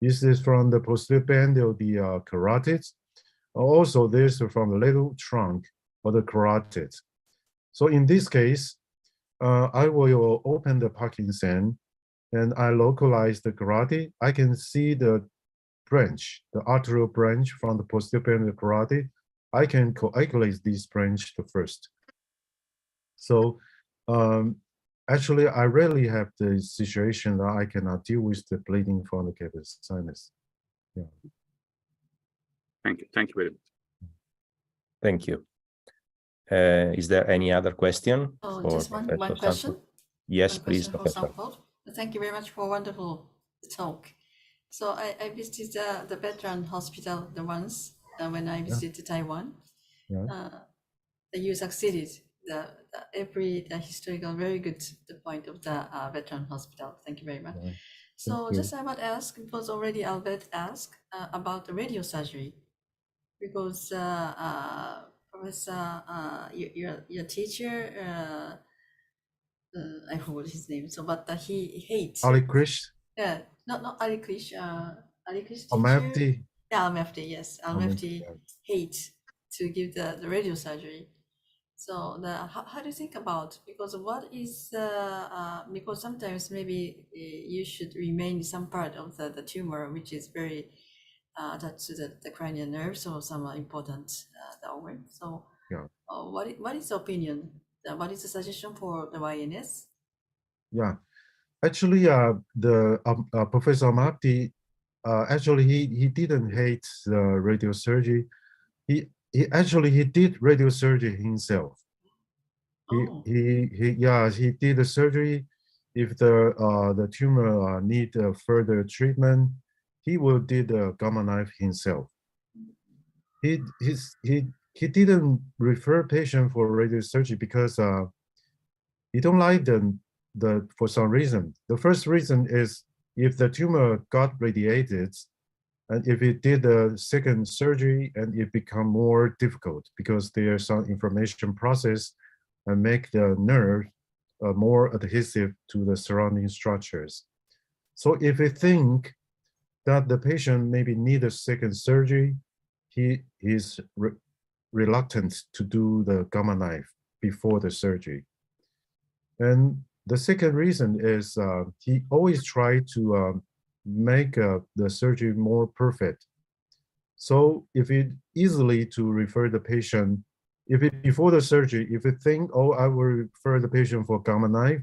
This is from the posterior band of the carotid. Also, there's from the lateral trunk of the carotid. So in this case, I will open the Parkinson and I localize the carotid. I can see the branch, the arterial branch from the posterior band of the carotid. I can coagulate this branch first. So actually, I rarely have the situation that I cannot deal with the bleeding from the cavernous sinus. Yeah. Thank you. Thank you very much. Thank you. Is there any other question? Oh, just one question. Yes, one please, question Professor. Thank you very much for a wonderful talk. So I visited the veteran hospital once when I visited Taiwan. You succeeded. Every historical, very good point of the veteran hospital. Thank you very much. So just I want to ask, because already Albert asked about the radio surgery, because Professor, your teacher, I forgot his name. So, but he hates. Ali Krish? Yeah, not Ali Krish. Ali Krish teacher. Al-Mafti. Yeah, Al-Mafti. Yes, Al-Mafti hates to give the radio surgery. So how do you think about, because what is because sometimes maybe you should remain some part of the tumor which is very attached to the cranial nerves or some important the organ. So Yeah. what is the opinion? What is the suggestion for the YNS? Yeah, actually, Professor Mahdi, actually he didn't hate radiosurgery. He did radiosurgery himself. Oh. He did the surgery. If the tumor need further treatment, he will did the gamma knife himself. He didn't refer patient for radiosurgery because he don't like the for some reason. The first reason is if the tumor got radiated, and if it did a second surgery, and it become more difficult because there's some inflammation process and make the nerve more adhesive to the surrounding structures. So if we think that the patient maybe need a second surgery, he is reluctant to do the gamma knife before the surgery. And the second reason is he always tried to make the surgery more perfect. So if it easily to refer the patient, if it before the surgery, if you think, oh, I will refer the patient for gamma knife,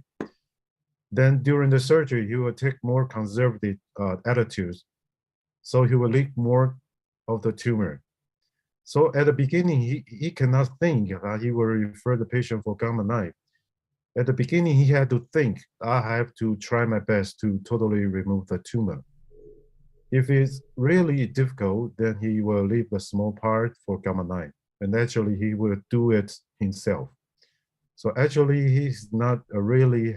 then during the surgery, he will take more conservative attitudes. So he will leak more of the tumor. So at the beginning, he cannot think that he will refer the patient for gamma knife. At the beginning, he had to think, I have to try my best to totally remove the tumor. If it's really difficult, then he will leave a small part for gamma knife. And actually, he will do it himself. So actually, he's not really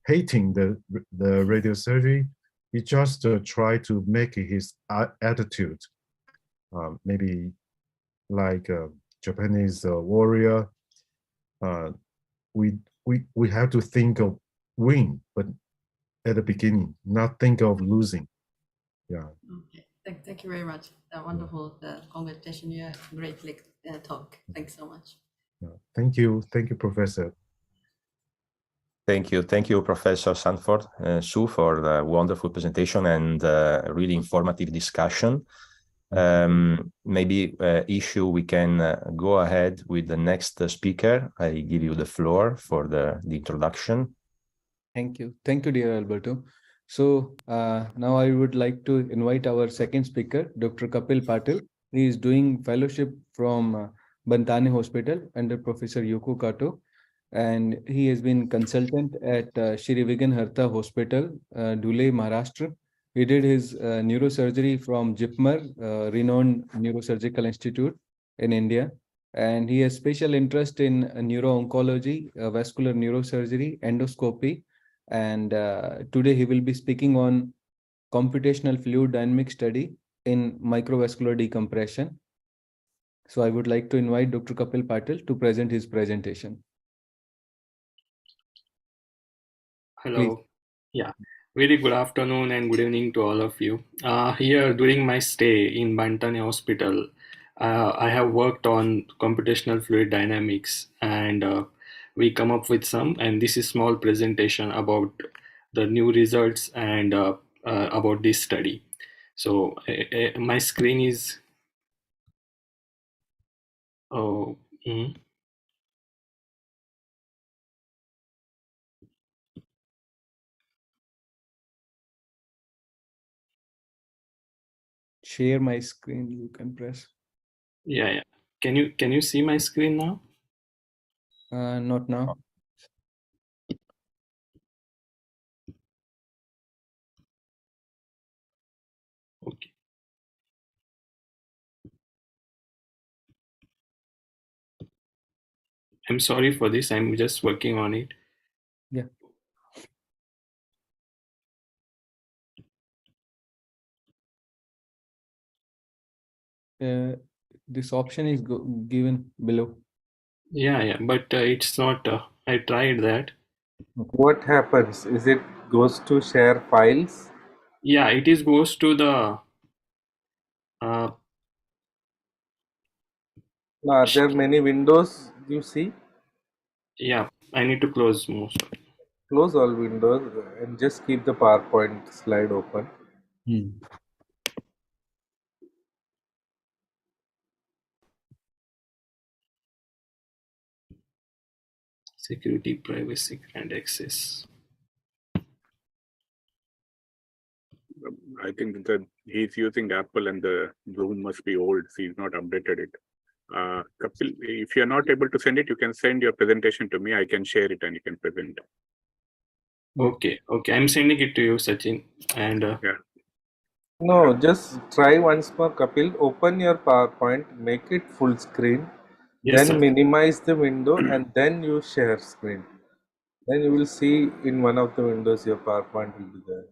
hating the radiosurgery. He just try to make his attitude, maybe like a Japanese warrior. We have to think of win, but at the beginning, not think of losing. Yeah. Okay. Thank you very much. Wonderful. Congratulations. You had a great talk. Thanks so much. Yeah. Thank you, Professor. Thank you, Professor Sanford Su, for the wonderful presentation and really informative discussion. Maybe Issue, we can go ahead with the next speaker. I give you the floor for the introduction. Thank you, dear Alberto. So now I would like to invite our second speaker, Dr. Kapil Patil. He is doing fellowship from Bantane Hospital under Professor Yoko Kato, and he has been consultant at Shri Vigan Hartha Hospital, Dhule, Maharashtra. He did his neurosurgery from JIPMER, renowned neurosurgical institute in India, and he has special interest in neuro-oncology, vascular neurosurgery, endoscopy, and today he will be speaking on computational fluid dynamic study in microvascular decompression. So I would like to invite Dr. Kapil Patil to present his presentation. Hello. Please. Yeah. Very good afternoon and good evening to all of you. Here during my stay in Bantane Hospital, I have worked on computational fluid dynamics, and we come up with some, and this is small presentation about the new results and about this study. So my screen is, oh, Share my screen, you can press. yeah. Can you see my screen now? Not now. Okay. I'm sorry for this. I'm just working on it. Yeah. This option is given below. Yeah, but it's not. I tried that. What happens? Is it goes to share files? Yeah, it is goes to the. Are there many windows you see? Yeah, I need to close most of it. Close all windows and just keep the PowerPoint slide open. Security, privacy, and access. I think that he's using Apple and the Zoom must be old, so he's not updated it. Kapil, if you're not able to send it, you can send your presentation to me. I can share it and you can present. Okay, I'm sending it to you, Sachin. And Yeah. No, just try once more, Kapil. Open your PowerPoint, make it full screen, yes, then sir. minimize the window and then you share screen. Then you will see in one of the windows your PowerPoint will be there.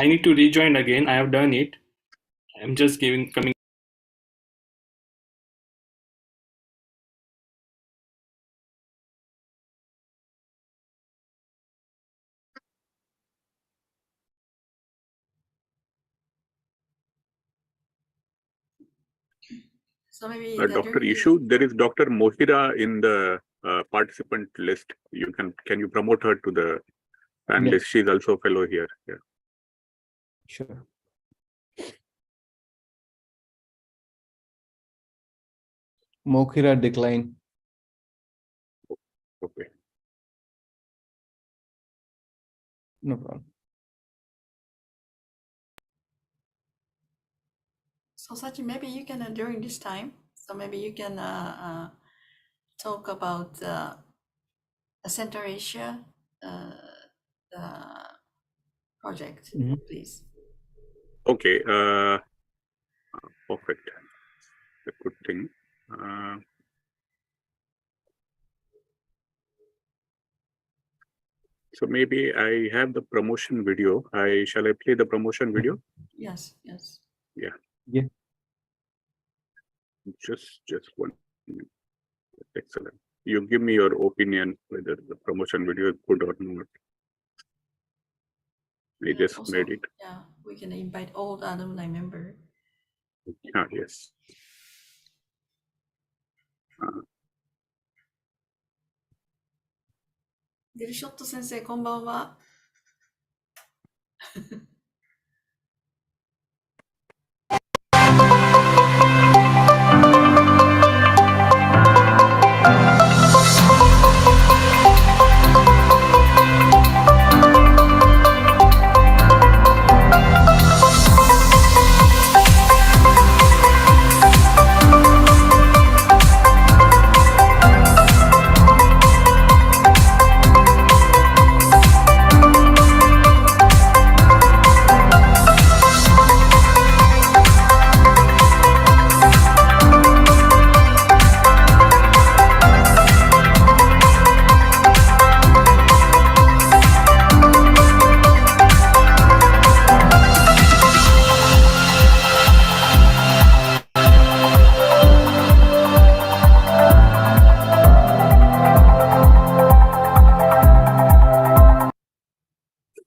I need to rejoin again. I have done it. I'm just coming. So maybe Dr. Ishu, there is Dr. Mohira in the participant list. Can you promote her to the panelist? Yeah. She's also a fellow here. Yeah. Sure. Mokhira decline. Okay. No problem. So Sachin, maybe you can during this time. So maybe you can talk about Central Asia project, please. Okay. Perfect. A good thing. So maybe I have the promotion video. Shall I play the promotion video? Yes. Yeah. Yeah. Just one minute. Excellent. You give me your opinion whether the promotion video is good or not. I just also, made it. Yeah, we can invite all the alumni members. Yes. デルショット先生、こんばんは。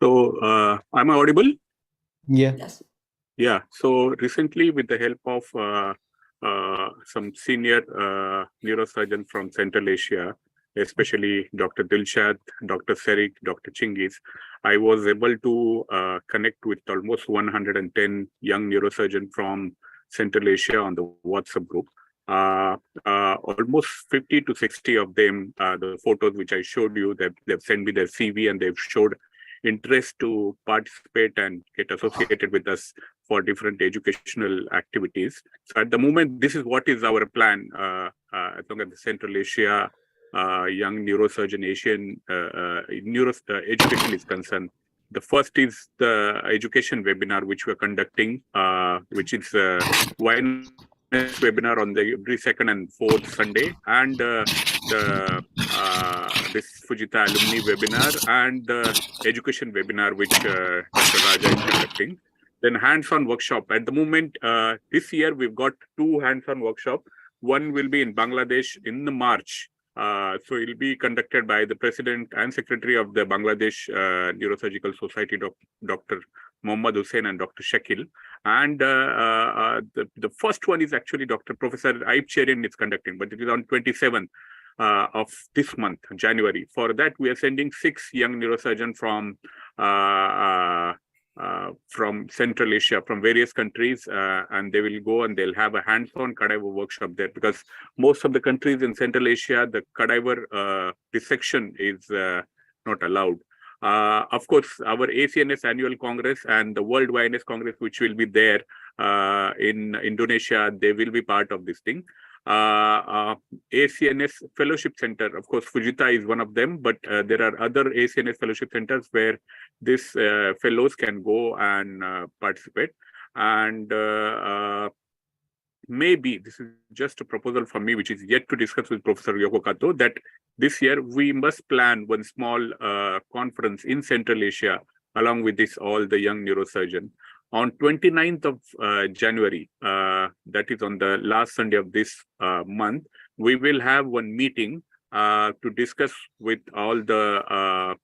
So, am I audible? Yeah. Yes. Yeah. So recently, with the help of some senior neurosurgeons from Central Asia, especially Dr. Dilshad, Dr. Serik, Dr. Chingiz, I was able to connect with almost 110 young neurosurgeons from Central Asia on the WhatsApp group. Almost 50 to 60 of them, the photos which I showed you, they've sent me their CV and they've showed interest to participate and get associated with us for different educational activities. So at the moment, this is what is our plan as long as the Central Asia young neurosurgeon Asian education is concerned. The first is the education webinar which we're conducting, which is wine webinar on the every second and fourth Sunday, and this Fujita Alumni Webinar and the education webinar which Dr. Raja is conducting. Then hands-on workshop. At the moment, this year we've got 2 hands-on workshop. One will be in Bangladesh in March. So it will be conducted by the President and Secretary of the Bangladesh Neurosurgical Society, Dr. Mohammad Hussain and Dr. Shakil. And the first one is actually Dr. Professor Aib Cherin is conducting, but it is on 27th of this month, January. For that, we are sending 6 young neurosurgeons from Central Asia, from various countries, and they will go and they'll have a hands-on cadaver workshop there, because most of the countries in Central Asia, the cadaver dissection is not allowed. Of course, our ACNS annual congress and the World YNS Congress, which will be there in Indonesia, they will be part of this thing. ACNS Fellowship Center, of course, Fujita is one of them, but there are other ACNS Fellowship Centers where these fellows can go and participate. And maybe this is just a proposal from me, which is yet to discuss with Professor Yoko Kato, that this year we must plan one small conference in Central Asia, along with this all the young neurosurgeon. On 29th of January, that is on the last Sunday of this month, we will have one meeting to discuss with all the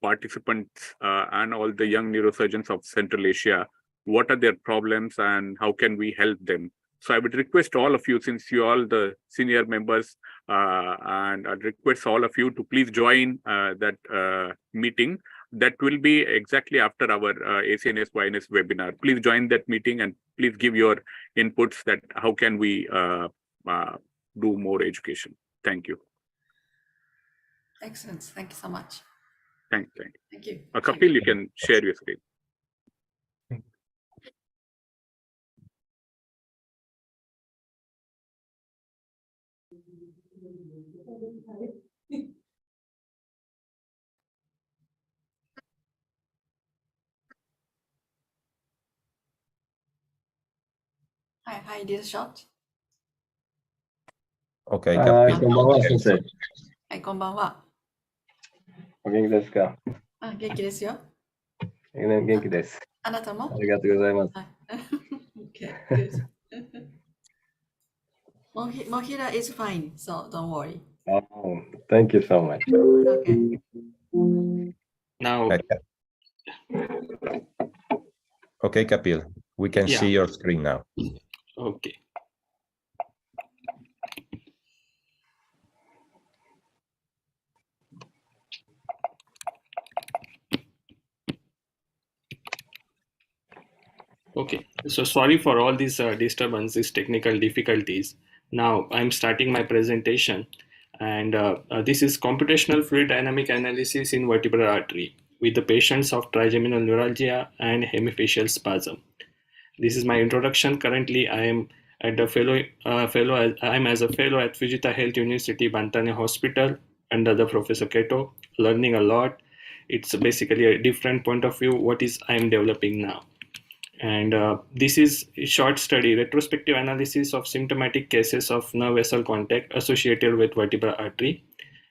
participants and all the young neurosurgeons of Central Asia, what are their problems and how can we help them. So I would request all of you, since you all the senior members, and I'd request all of you to please join that meeting. That will be exactly after our ACNS YNS webinar. Please join that meeting and please give your inputs that how can we do more education. Thank you. Excellent. Thank you so much. Thank you. Kapil, you can share your screen. Hi, this is shot. Okay, こんばんは、先生。はい、こんばんは。お元気ですか？元気ですよ。元気です。あなたも？ありがとうございます。Okay, good. Mohira is fine, so don't worry. Oh, thank you so much. Okay. Now, okay, Kapil, we can see your screen now. Okay. Okay, so sorry for all these disturbances, technical difficulties. Now I'm starting my presentation, and this is computational fluid dynamic analysis in vertebral artery with the patients of trigeminal neuralgia and hemifacial spasm. This is my introduction. Currently, I am at the I'm as a fellow at Fujita Health University, Bantane Hospital, under the Professor Keto, learning a lot. It's basically a different point of view. What is I'm developing now. And this is a short study, retrospective analysis of symptomatic cases of nerve vessel contact associated with vertebral artery.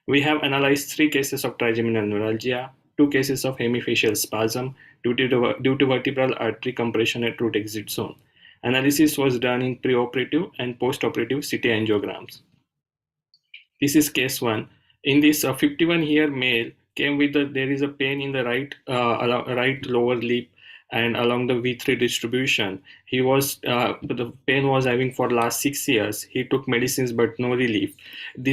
We have analyzed 3 cases of trigeminal neuralgia, 2 cases of hemifacial spasm due to vertebral artery compression at root exit zone. Analysis was done in preoperative and postoperative CT angiograms. This is case 1. In this 51-year male came with there is a pain in the right lower lip and along the V3 distribution. He was the pain was having for last 6 years. He took medicines but no relief. We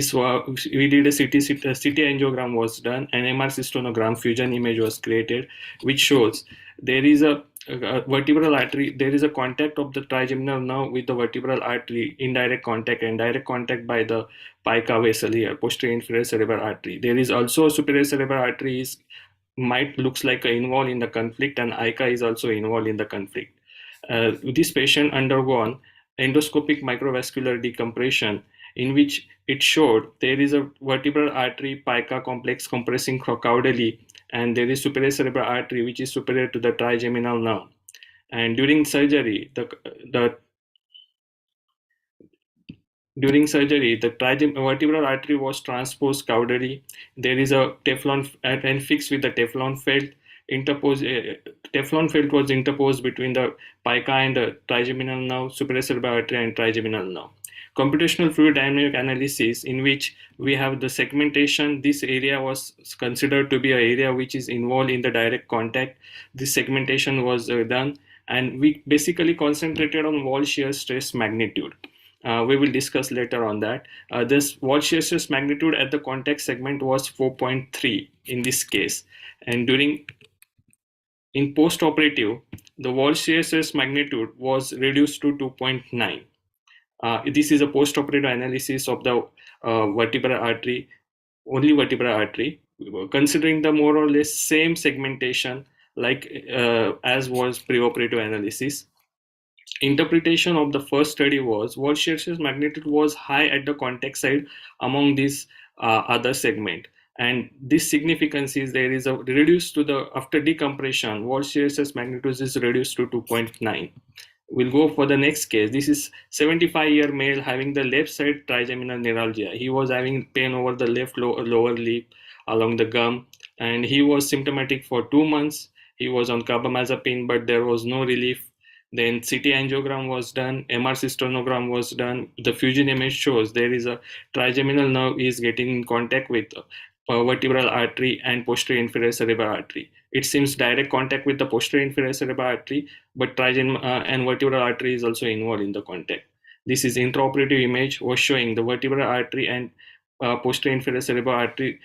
did a CT angiogram was done, and MR cystonogram fusion image was created, which shows there is a vertebral artery. There is a contact of the trigeminal nerve with the vertebral artery, indirect contact and direct contact by the pica vessel here, posterior inferior cerebral artery. There is also a superior cerebral artery might looks like involved in the conflict, and ICA is also involved in the conflict. This patient undergone endoscopic microvascular decompression in which it showed there is a vertebral artery pica complex compressing caudally, and there is superior cerebral artery which is superior to the trigeminal nerve. And during surgery, the vertebral artery was transposed caudally. There is a Teflon and fixed with the Teflon felt. Teflon felt was interposed between the pica and the trigeminal nerve, superior cerebral artery and trigeminal nerve. Computational fluid dynamic analysis, in which we have the segmentation. This area was considered to be an area which is involved in the direct contact. This segmentation was done, and we basically concentrated on wall shear stress magnitude. We will discuss later on that. This wall shear stress magnitude at the contact segment was 4.3 in this case. And in post-operative, the wall shear stress magnitude was reduced to 2.9. This is a post-operative analysis of the vertebral artery, only vertebral artery, considering the more or less same segmentation like as was pre-operative analysis. Interpretation of the first study was wall shear stress magnitude was high at the contact side among these other segment, and this significance is there is a reduced to the after decompression wall shear stress magnitude is reduced to 2.9. We'll go for the next case. This is 75-year male having the left side trigeminal neuralgia. He was having pain over the left lower lip along the gum, and he was symptomatic for 2 months. He was on carbamazepine, but there was no relief. Then CT angiogram was done, MR cystonogram was done. The fusion image shows there is a trigeminal nerve is getting in contact with vertebral artery and posterior inferior cerebral artery. It seems direct contact with the posterior inferior cerebral artery, but and vertebral artery is also involved in the contact. This is intraoperative image was showing the vertebral artery and posterior inferior cerebral artery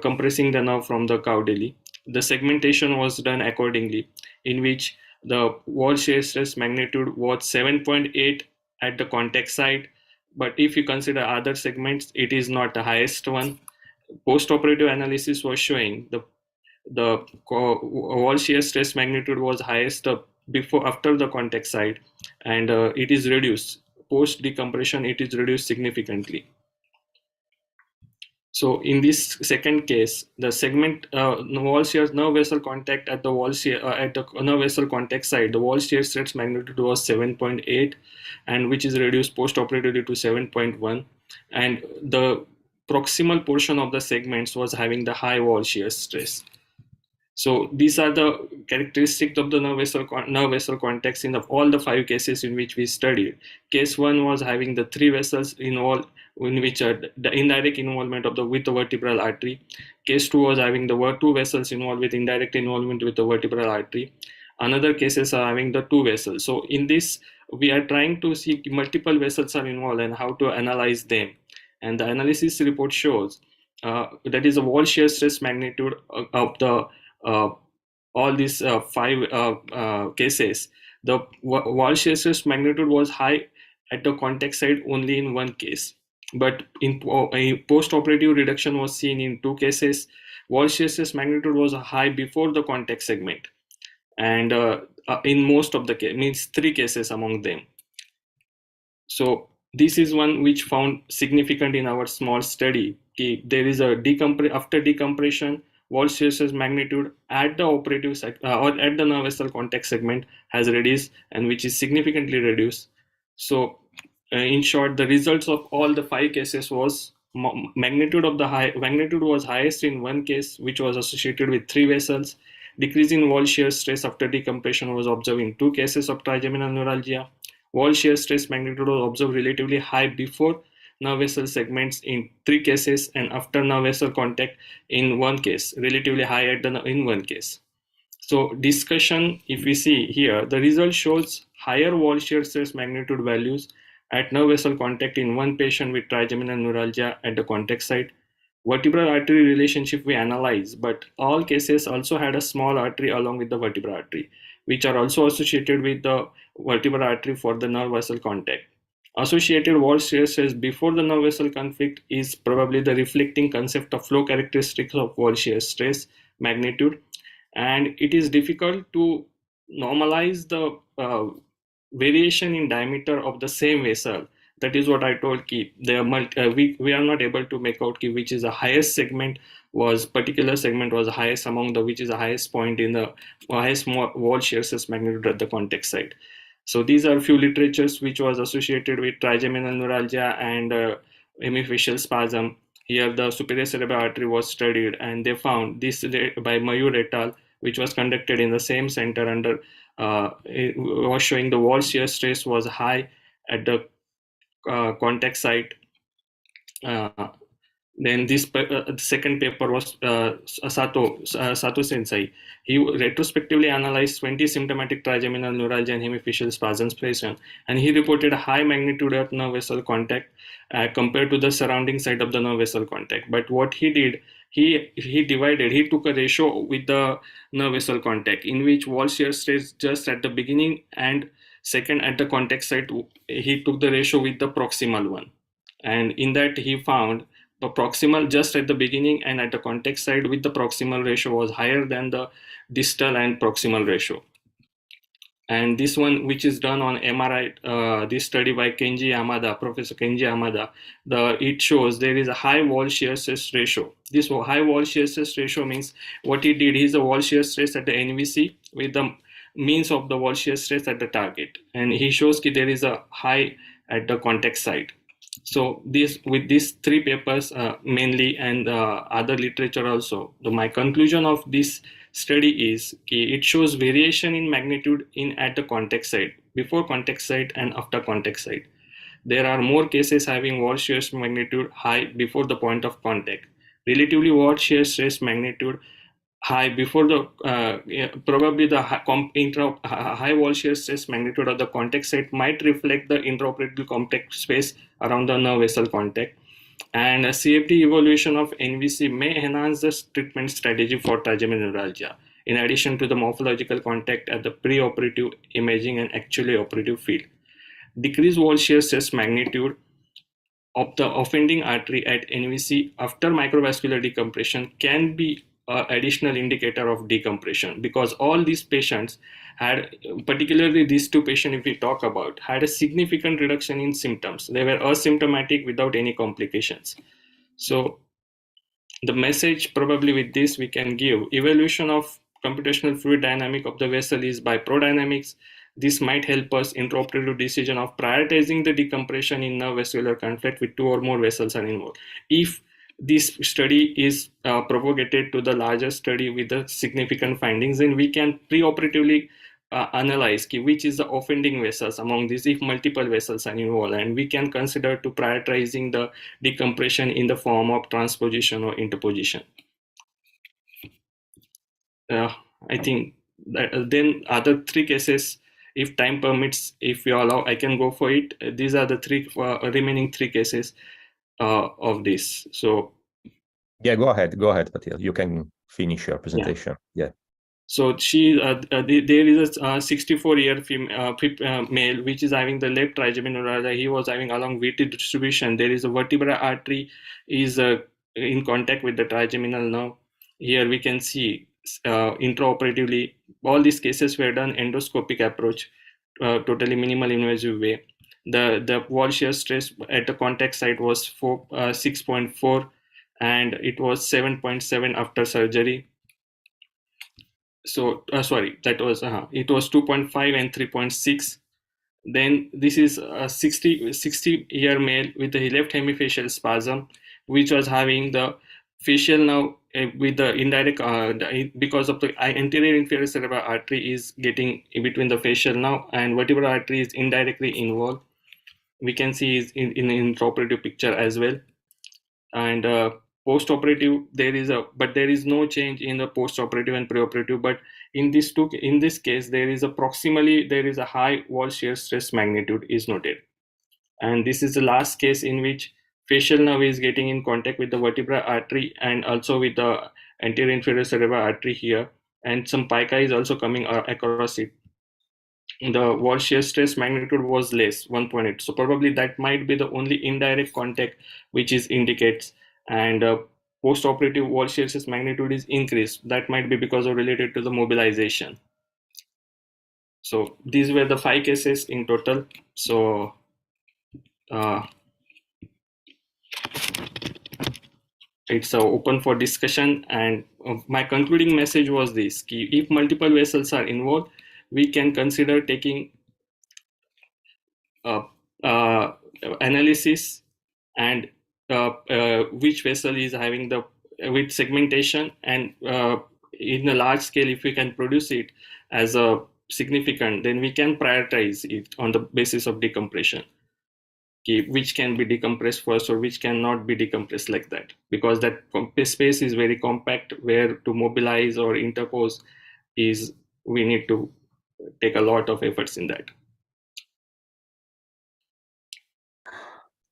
compressing the nerve from the caudally. The segmentation was done accordingly, in which the wall shear stress magnitude was 7.8 at the contact site, but if you consider other segments, it is not the highest one. Post-operative analysis was showing the wall shear stress magnitude was highest after the contact site, and it is reduced post decompression. It is reduced significantly. So in this second case, the segment wall shear nerve vessel contact at the wall shear at the nerve vessel contact site, the wall shear stress magnitude was 7.8, and which is reduced post-operatively to 7.1, and the proximal portion of the segments was having the high wall shear stress. So these are the characteristics of the nerve vessel contacts in all the 5 cases in which we studied. Case 1 was having the 3 vessels involved, in which the indirect involvement of with the vertebral artery. Case 2 was having the 2 vessels involved with indirect involvement with the vertebral artery. Another cases are having the 2 vessels. So in this, we are trying to see multiple vessels are involved and how to analyze them. And the analysis report shows that is a wall shear stress magnitude of the all these 5 cases. The wall shear stress magnitude was high at the contact site only in 1 case, but in a post-operative reduction was seen in 2 cases. Wall shear stress magnitude was high before the contact segment, and in most of the cases, means 3 cases among them. So this is one which found significant in our small study. There is a after decompression, wall shear stress magnitude at the operative or at the nerve vessel contact segment has reduced, and which is significantly reduced. So in short, the results of all the 5 cases was magnitude was highest in 1 case, which was associated with 3 vessels. Decrease in wall shear stress after decompression was observed in 2 cases of trigeminal neuralgia. Wall shear stress magnitude was observed relatively high before nerve vessel segments in 3 cases, and after nerve vessel contact in 1 case, relatively high in 1 case. So discussion, if we see here, the result shows higher wall shear stress magnitude values at nerve vessel contact in 1 patient with trigeminal neuralgia at the contact site. Vertebral artery relationship we analyze, but all cases also had a small artery along with the vertebral artery, which are also associated with the vertebral artery for the nerve vessel contact. Associated wall shear stress before the nerve vessel conflict is probably the reflecting concept of flow characteristics of wall shear stress magnitude, and it is difficult to normalize the variation in diameter of the same vessel That is what I told ki they are we are not able to make out ki which is the highest segment was particular segment was highest among the which is the highest point in the highest wall shear stress magnitude at the contact site. So these are few literatures which was associated with trigeminal neuralgia and hemifacial spasm. Here the superior cerebral artery was studied, and they found this by Mayur et al., which was conducted in the same center under it was showing the wall shear stress was high at the contact site. Then this the second paper was Sato Sensei. He retrospectively analyzed 20 symptomatic trigeminal neuralgia and hemifacial spasms patients, and he reported a high magnitude of nerve vessel contact compared to the surrounding site of the nerve vessel contact. But what he did, he took a ratio with the nerve vessel contact in which wall shear stress just at the beginning and second at the contact site. He took the ratio with the proximal one, and in that he found the proximal just at the beginning and at the contact side with the proximal ratio was higher than the distal and proximal ratio. And this one, which is done on MRI, this study by Professor Kenji Yamada, it shows there is a high wall shear stress ratio. This high wall shear stress ratio means what he did is the wall shear stress at the NVC with the means of the wall shear stress at the target. And he shows that there is a high at the contact site. So with these three papers mainly and other literature also, my conclusion of this study is it shows variation in magnitude at the contact site, before contact site and after contact site. There are more cases having wall shear magnitude high before the point of contact. Relatively wall shear stress magnitude high before the probably the high wall shear stress magnitude of the contact site might reflect the intraoperative contact space around the nerve vessel contact, and a CFD evaluation of NVC may enhance the treatment strategy for trigeminal neuralgia in addition to the morphological contact at the preoperative imaging and actually operative field. Decreased wall shear stress magnitude of the offending artery at NVC after microvascular decompression can be an additional indicator of decompression, because all these patients had, particularly these two patients if we talk about, had a significant reduction in symptoms. They were asymptomatic without any complications. So the message probably with this we can give, evaluation of computational fluid dynamic of the vessel is by prodynamics. This might help us intraoperative decision of prioritizing the decompression in nerve vascular conflict with two or more vessels are involved. If this study is propagated to the larger study with the significant findings, then we can preoperatively analyze which is the offending vessels among these if multiple vessels are involved, and we can consider to prioritizing the decompression in the form of transposition or interposition. I think that, then other three cases, if time permits, if you allow, I can go for it. These are the three remaining three cases of this. So yeah, go ahead, Patil. You can finish your presentation. Yeah. So she, there is a 64-year male which is having the left trigeminal neuralgia. He was having along VT distribution. There is a vertebral artery is in contact with the trigeminal nerve. Here we can see intraoperatively all these cases were done endoscopic approach, totally minimal invasive way. The wall shear stress at the contact site was 6.4 and it was 7.7 after surgery. So sorry, that was it was 2.5 and 3.6. Then this is a 60-year male with the left hemifacial spasm, which was having the facial nerve with the indirect because of the anterior inferior cerebral artery is getting in between the facial nerve and vertebral artery is indirectly involved. We can see is in intraoperative picture as well. And post-operative there is no change in the post-operative and preoperative, but in this case there is a high wall shear stress magnitude is noted. And this is the last case in which facial nerve is getting in contact with the vertebral artery and also with the anterior inferior cerebral artery here, and some pica is also coming across it. The wall shear stress magnitude was less, 1.8. So probably that might be the only indirect contact which is indicates. And post-operative wall shear stress magnitude is increased. That might be because of related to the mobilization. So these were the 5 cases in total. So it's open for discussion, and my concluding message was this: if multiple vessels are involved, we can consider taking analysis and which vessel is having the with segmentation, and in a large scale, if we can produce it as a significant, then we can prioritize it on the basis of decompression. Which can be decompressed first or which cannot be decompressed, like that, because that space is very compact, where to mobilize or interpose is, we need to take a lot of efforts in that.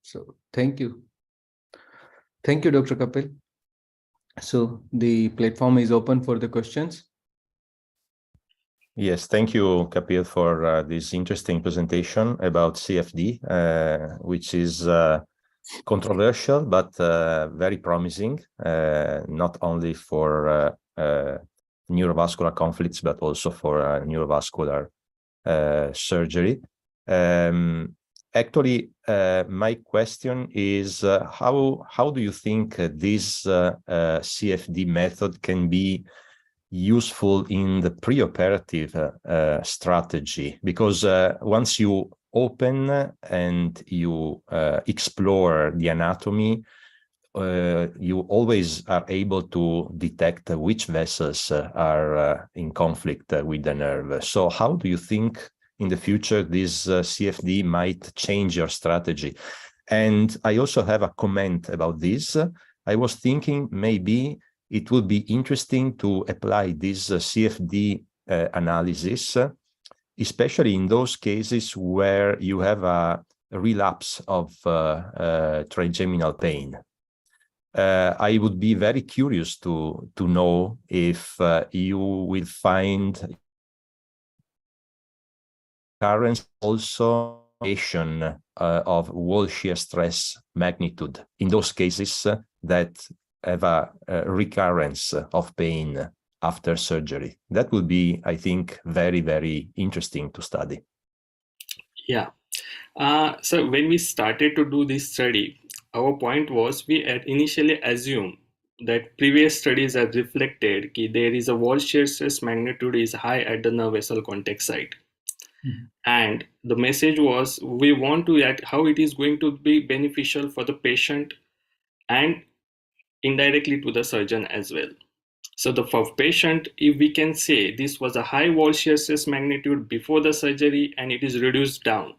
So thank you. Thank you, Dr. Kapil. So the platform is open for the questions. Yes, thank you, Kapil, for this interesting presentation about CFD, which is controversial, but very promising, not only for neurovascular conflicts, but also for neurovascular surgery. Actually, my question is, how do you think this CFD method can be useful in the preoperative strategy? Because once you open and you explore the anatomy, you always are able to detect which vessels are in conflict with the nerve. So how do you think in the future this CFD might change your strategy? And I also have a comment about this. I was thinking maybe it would be interesting to apply this CFD analysis, especially in those cases where you have a relapse of trigeminal pain. I would be very curious to know if you will find currents also of wall shear stress magnitude in those cases that have a recurrence of pain after surgery. That would be, I think, very, very interesting to study. Yeah. So when we started to do this study, our point was we had initially assumed that previous studies have reflected that there is a wall shear stress magnitude is high at the nerve vessel contact site. And the message was, we want to add how it is going to be beneficial for the patient and indirectly to the surgeon as well. So for patient, if we can say this was a high wall shear stress magnitude before the surgery and it is reduced down,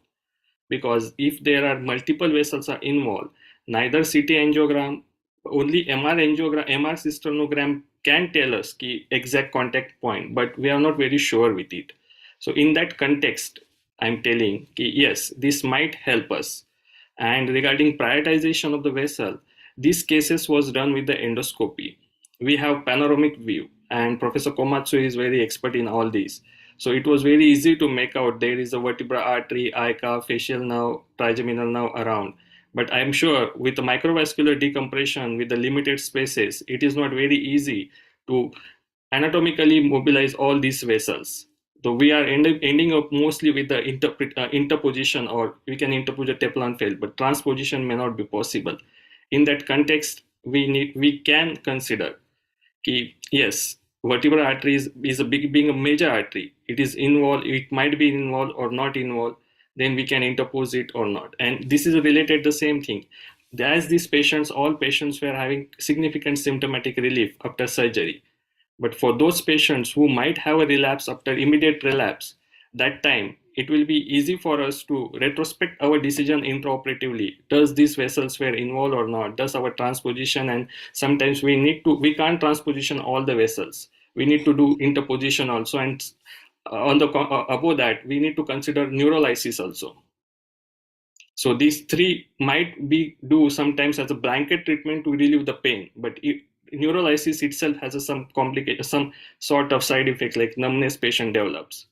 because if there are multiple vessels are involved, neither CT angiogram, only MR angiogram, MR cystonogram can tell us the exact contact point, but we are not very sure with it. So in that context, I'm telling yes, this might help us. And regarding prioritization of the vessel, these cases was done with the endoscopy. We have panoramic view, and Professor Komatsu is very expert in all these. So it was very easy to make out there is a vertebral artery, ICA, facial nerve, trigeminal nerve around. But I'm sure with the microvascular decompression, with the limited spaces, it is not very easy to anatomically mobilize all these vessels. So we are ending up mostly with the interposition, or we can interpose a Teflon fail, but transposition may not be possible. In that context, we can consider yes, vertebral artery is being a major artery. It is involved, it might be involved or not involved, then we can interpose it or not. And this is related the same thing. As these patients, all patients were having significant symptomatic relief after surgery. But for those patients who might have a relapse after immediate relapse, that time it will be easy for us to retrospect our decision intraoperatively. Does these vessels were involved or not? Does our transposition, and sometimes we can't transposition all the vessels. We need to do interposition also, and on the above that, we need to consider neurolysis also. So these three might be do sometimes as a blanket treatment to relieve the pain, but neurolysis itself has some complication, some sort of side effect like numbness patient develops.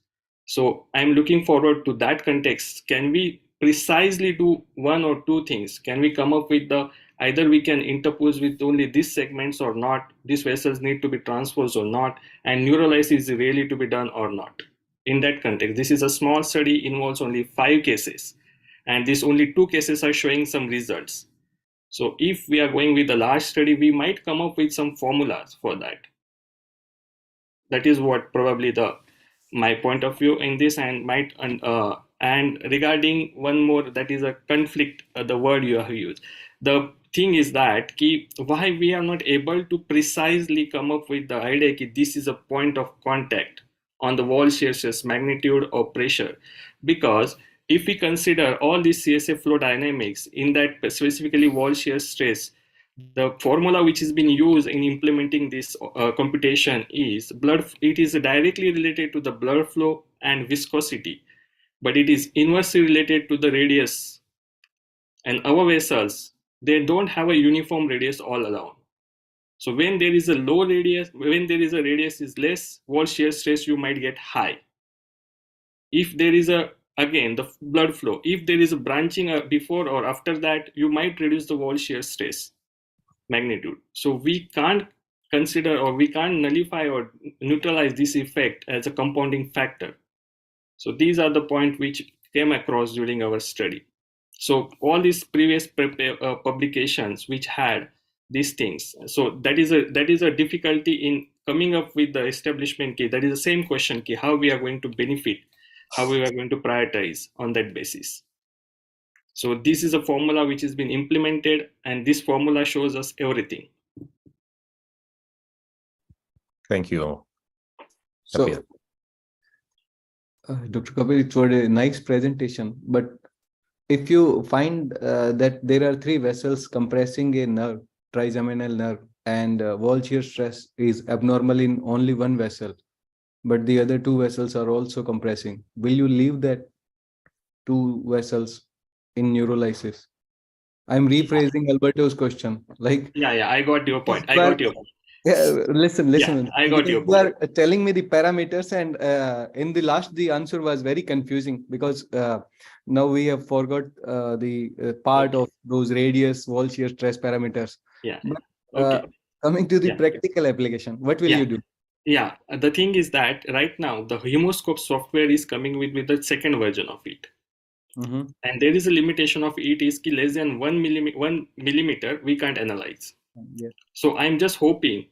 So I'm looking forward to that context. Can we precisely do one or two things? Can we come up with either we can interpose with only these segments or not, these vessels need to be transposed or not, and neurolysis is really to be done or not? In that context, this is a small study, involves only 5 cases. And these only 2 cases are showing some results. So if we are going with a large study, we might come up with some formulas for that. That is what probably my point of view in this, and regarding one more, that is a conflict, the word you have used. The thing is that why we are not able to precisely come up with the idea that this is a point of contact on the wall shear stress magnitude or pressure, because if we consider all these CSA flow dynamics, in that specifically wall shear stress, the formula which has been used in implementing this computation is it is directly related to the blood flow and viscosity, but it is inversely related to the radius. And our vessels, they don't have a uniform radius all around. So when there is a low radius, when there is a radius is less, wall shear stress you might get high. If there is again the blood flow, if there is a branching before or after that, you might reduce the wall shear stress magnitude. So we can't consider, or we can't nullify or neutralize this effect as a compounding factor. So these are the points which came across during our study. So all these previous publications which had these things, so that is a difficulty in coming up with the establishment key. That is the same question key, how we are going to benefit, how we are going to prioritize on that basis. So this is a formula which has been implemented, and this formula shows us everything. Thank you. So, Kapil. Dr. Kapil, it was a nice presentation, but if you find that there are 3 vessels compressing a nerve, trigeminal nerve, and wall shear stress is abnormal in only one vessel, but the other 2 vessels are also compressing, will you leave that 2 vessels in neurolysis? I'm rephrasing Alberto's question. Like, Yeah, I got your point. listen. Yeah, I got your You are telling me the parameters, and in the last, the answer was very confusing because now we have forgot the part of those radius, wall shear stress parameters. Yeah. But, Okay. coming to the practical application, what will you do? Yeah, the thing is that right now the Hemoscope software is coming with the second version of it. And there is a limitation of it is less than 1 millimeter we can't analyze. Yes. So I'm just hoping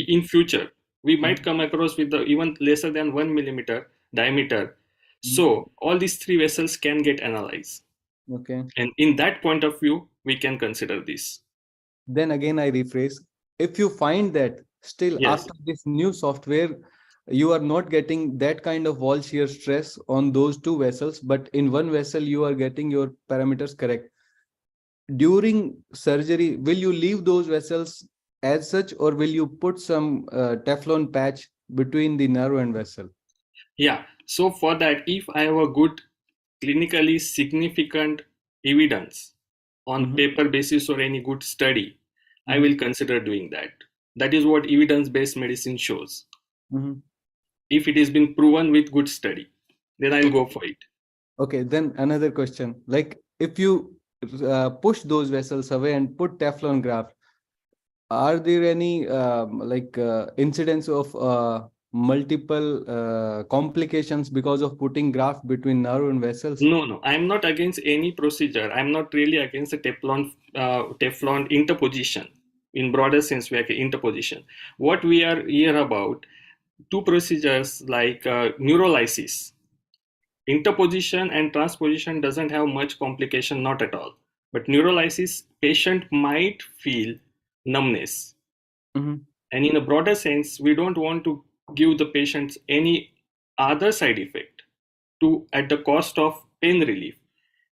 in future we might come across with the even lesser than 1 millimeter diameter. So all these 3 vessels can get analyzed. Okay. And in that point of view, we can consider this. Then again, I rephrase. If you find that still after this new software, you are not getting that kind of wall shear stress on those 2 vessels, but in one vessel, you are getting your parameters correct. During surgery, will you leave those vessels as such, or will you put some Teflon patch between the nerve and vessel? Yeah. So for that, if I have a good clinically significant evidence on paper basis or any good study, I will consider doing that. That is what evidence-based medicine shows. If it has been proven with good study, then I'll go for it. Okay, then another question. Like if you push those vessels away and put Teflon graft, are there any incidents of multiple complications because of putting graft between nerve and vessels? No, I'm not against any procedure. I'm not really against the Teflon interposition. In broader sense, we are interposition. What we are here about, 2 procedures like neurolysis. Interposition and transposition doesn't have much complication, not at all. But neurolysis, patient might feel numbness. And in a broader sense, we don't want to give the patients any other side effect at the cost of pain relief.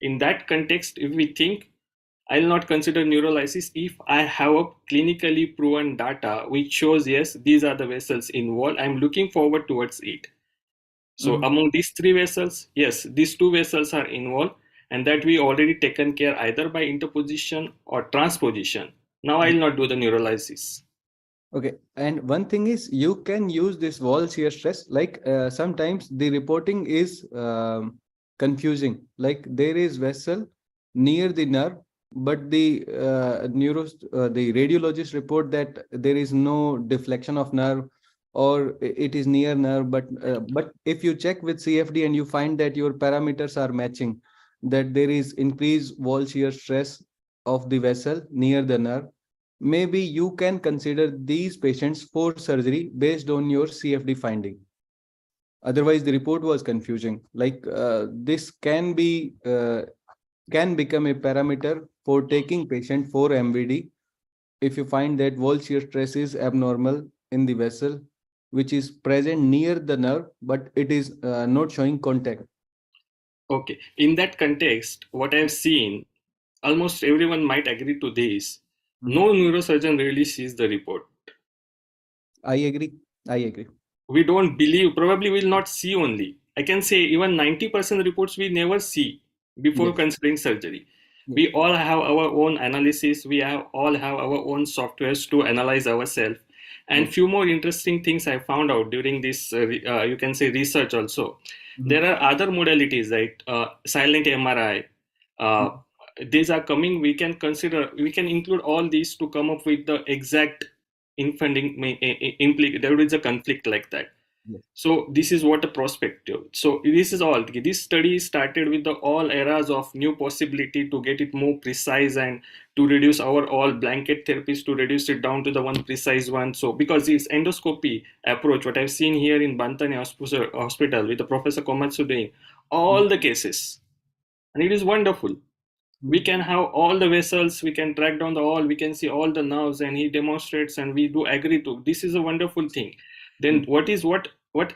In that context, if we think, I'll not consider neurolysis if I have a clinically proven data which shows, yes, these are the vessels involved. I'm looking forward towards it. So among these 3 vessels, yes, these 2 vessels are involved, and that we already taken care either by interposition or transposition. Now I'll not do the neurolysis. Okay, and one thing is you can use this wall shear stress. Like sometimes the reporting is confusing. Like there is vessel near the nerve, but the the radiologist report that there is no deflection of nerve, or it is near nerve. But if you check with CFD and you find that your parameters are matching, that there is increased wall shear stress of the vessel near the nerve, maybe you can consider these patients for surgery based on your CFD finding. Otherwise, the report was confusing. Like this can become a parameter for taking patient for MVD if you find that wall shear stress is abnormal in the vessel, which is present near the nerve, but it is not showing contact. Okay. In that context, what I've seen, almost everyone might agree to this. No neurosurgeon really sees the report. I agree. We don't believe, probably will not see only. I can say even 90% reports we never see before Yes. considering surgery. Yes. We all have our own analysis. We all have our own softwares to analyze ourselves. And few more interesting things I found out during this, you can say research also. There are other modalities, right? Silent MRI. These are coming. We can include all these to come up with the exact infunding. There is a conflict like that. Yes. So this is what a perspective. So this is all. This study started with the all eras of new possibility to get it more precise and to reduce our all blanket therapies, to reduce it down to the one precise one. So because this endoscopy approach, what I've seen here in Bantani Hospital with the Professor Komatsu doing all the cases, and it is wonderful. We can have all the vessels, we can track down the all, we can see all the nerves, and he demonstrates, and we do agree to. This is a wonderful thing. Then what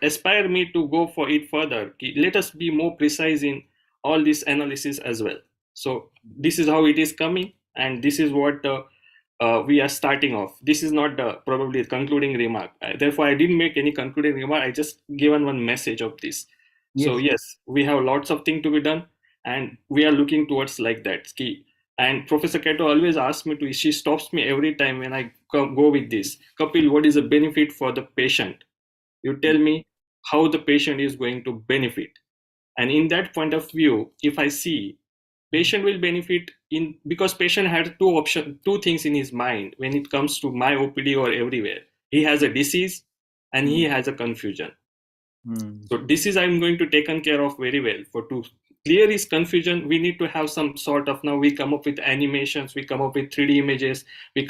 aspire me to go for it further? Let us be more precise in all this analysis as well. So this is how it is coming, and this is what we are starting off. This is not the probably concluding remark. Therefore, I didn't make any concluding remark. I just given one message of this. So yes, we have lots of things to be done, and we are looking towards like that. And Professor Kato always asks me to, she stops me every time when I go with this. Kapil, what is the benefit for the patient? You tell me how the patient is going to benefit. And in that point of view, if I see patient will benefit because patient had two things in his mind when it comes to my OPD or everywhere. He has a disease and he has a confusion. So disease I'm going to taken care of very well. To clear his confusion, we need to have some sort of, now we come up with animations, we come up with 3D images, we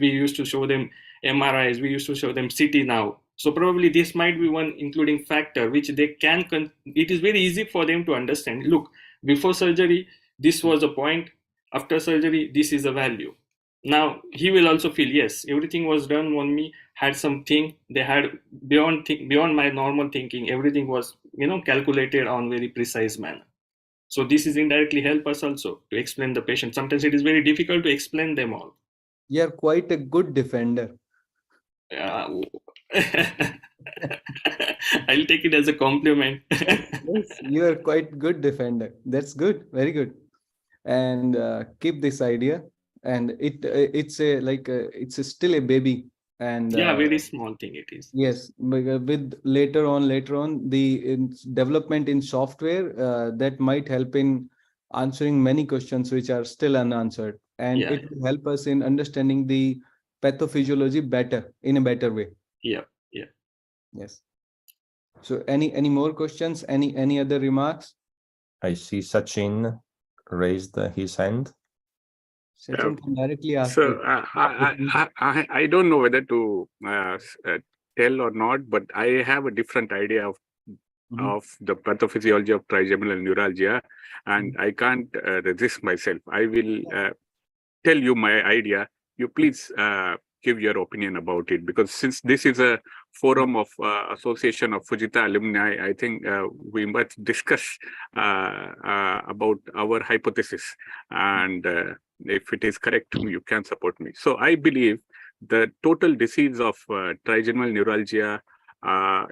used to show them MRIs, we used to show them CT now. So probably this might be one including factor which they can, it is very easy for them to understand. Look, before surgery, this was a point. After surgery, this is a value. Now he will also feel, yes, everything was done on me, had something they had beyond my normal thinking. Everything was calculated on very precise manner. So this is indirectly help us also to explain the patient. Sometimes it is very difficult to explain them all. You're quite a good defender. I'll take it as a compliment. Yes, you are quite good defender. That's good, very good. And keep this idea. And it's still a baby. And yeah, very small thing it is. Yes, with later on the development in software that might help in answering many questions which are still unanswered, and it will help us in understanding the pathophysiology better, in a better way. Yeah. Yes. So any more questions? Any other remarks? I see Sachin raised his hand. Sachin can directly ask. So I don't know whether to tell or not, but I have a different idea of the pathophysiology of trigeminal neuralgia, and I can't resist myself. I will tell you my idea. You please give your opinion about it, because since this is a forum of Association of Fujita Alumni, I think we must discuss about our hypothesis, and if it is correct, you can support me. So I believe the total disease of trigeminal neuralgia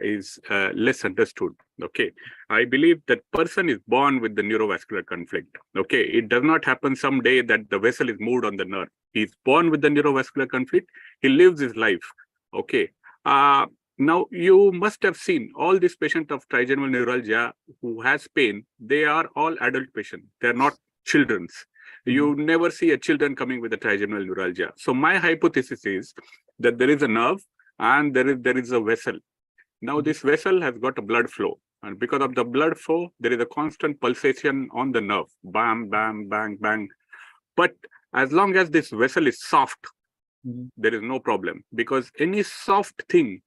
is less understood. Okay, I believe that person is born with the neurovascular conflict. Okay, it does not happen someday that the vessel is moved on the nerve. He's born with the neurovascular conflict. He lives his life. Okay. Now you must have seen all these patients of trigeminal neuralgia who has pain. They are all adult patients. They're not children's. You never see a children coming with a trigeminal neuralgia. So my hypothesis is that there is a nerve and there is a vessel. Now this vessel has got a blood flow. And because of the blood flow, there is a constant pulsation on the nerve. Bam, bam, bang, bang. But as long as this vessel is soft, there is no problem, because any soft thing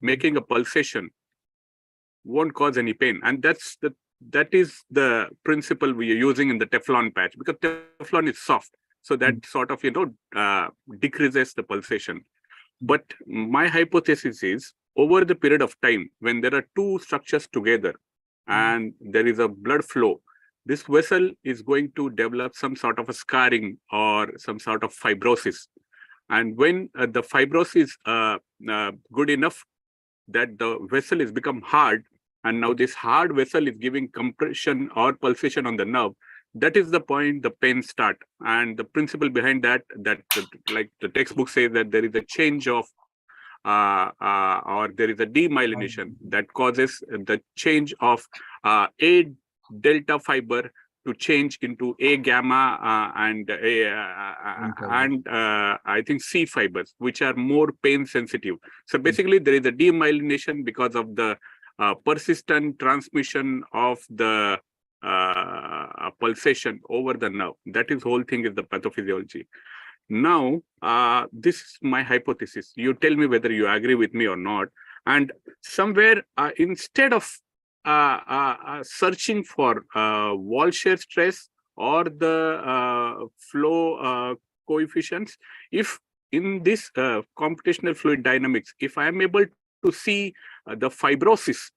making a pulsation won't cause any pain. And that is the principle we are using in the Teflon patch, because Teflon is soft. So that sort of, decreases the pulsation. But my hypothesis is, over the period of time, when there are two structures together and there is a blood flow, this vessel is going to develop some sort of a scarring or some sort of fibrosis. And when the fibrosis good enough that the vessel is become hard, and now this hard vessel is giving compression or pulsation on the nerve, that is the point the pain start. And the principle behind that like the textbook says, that there is a change of or there is a demyelination that causes the change of A delta fiber to change into A gamma and I think C fibers, which are more pain sensitive. So basically, there is a demyelination because of the persistent transmission of the pulsation over the nerve. That is whole thing is the pathophysiology. Now, this is my hypothesis. You tell me whether you agree with me or not. And somewhere, instead of searching for wall shear stress or the flow coefficients, if in this computational fluid dynamics, if I am able to see the fibrosis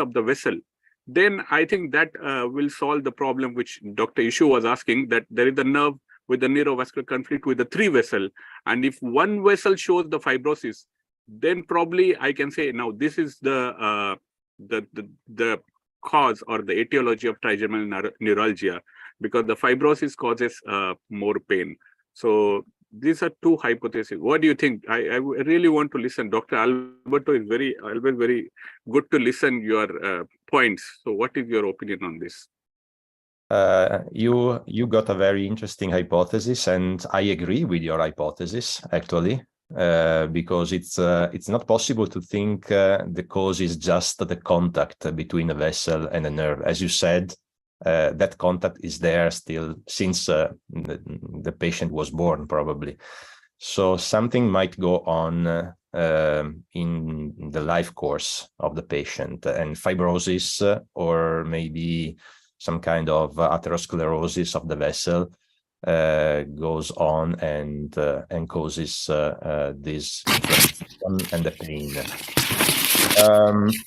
of the vessel, then I think that will solve the problem which Dr. Ishu was asking, that there is a nerve with the neurovascular conflict with the three vessel. And if one vessel shows the fibrosis, then probably I can say, now this is the cause or the etiology of trigeminal neuralgia, because the fibrosis causes more pain. So these are two hypotheses. What do you think? I really want to listen. Dr. Alberto is always very good to listen your points. So what is your opinion on this? You got a very interesting hypothesis, and I agree with your hypothesis, actually, because it's not possible to think the cause is just the contact between a vessel and a nerve. As you said, that contact is there still since the patient was born, probably. So something might go on in the life course of the patient, and fibrosis or maybe some kind of atherosclerosis of the vessel goes on and causes this inflammation and the pain.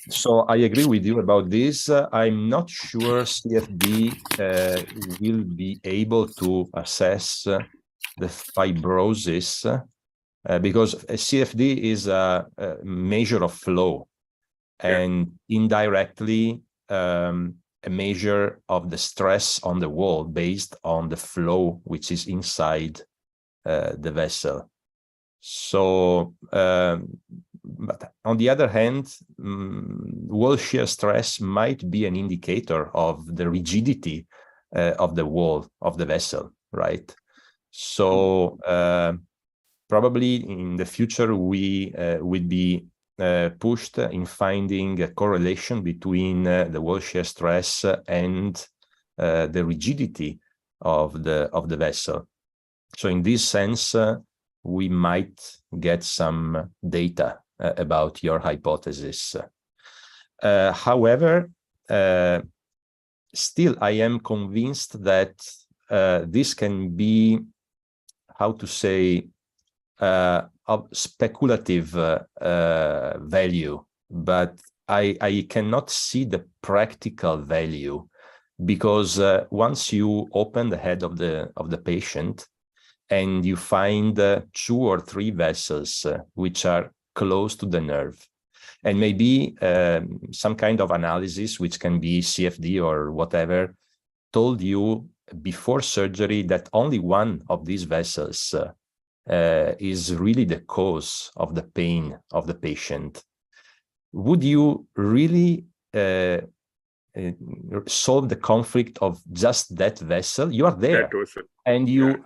So I agree with you about this. I'm not sure CFD will be able to assess the fibrosis because a CFD is a measure of flow and indirectly a measure of the stress on the wall based on the flow which is inside the vessel. So, but on the other hand, wall shear stress might be an indicator of the rigidity of the wall of the vessel, right? So probably in the future we will be pushed in finding a correlation between the wall shear stress and the rigidity of the vessel. So in this sense, we might get some data about your hypothesis. However, still I am convinced that this can be, how to say, of speculative value, but I cannot see the practical value, because once you open the head of the patient and you find 2 or 3 vessels which are close to the nerve, and maybe some kind of analysis, which can be CFD or whatever, told you before surgery that only one of these vessels is really the cause of the pain of the patient, would you really solve the conflict of just that vessel? You are there, and you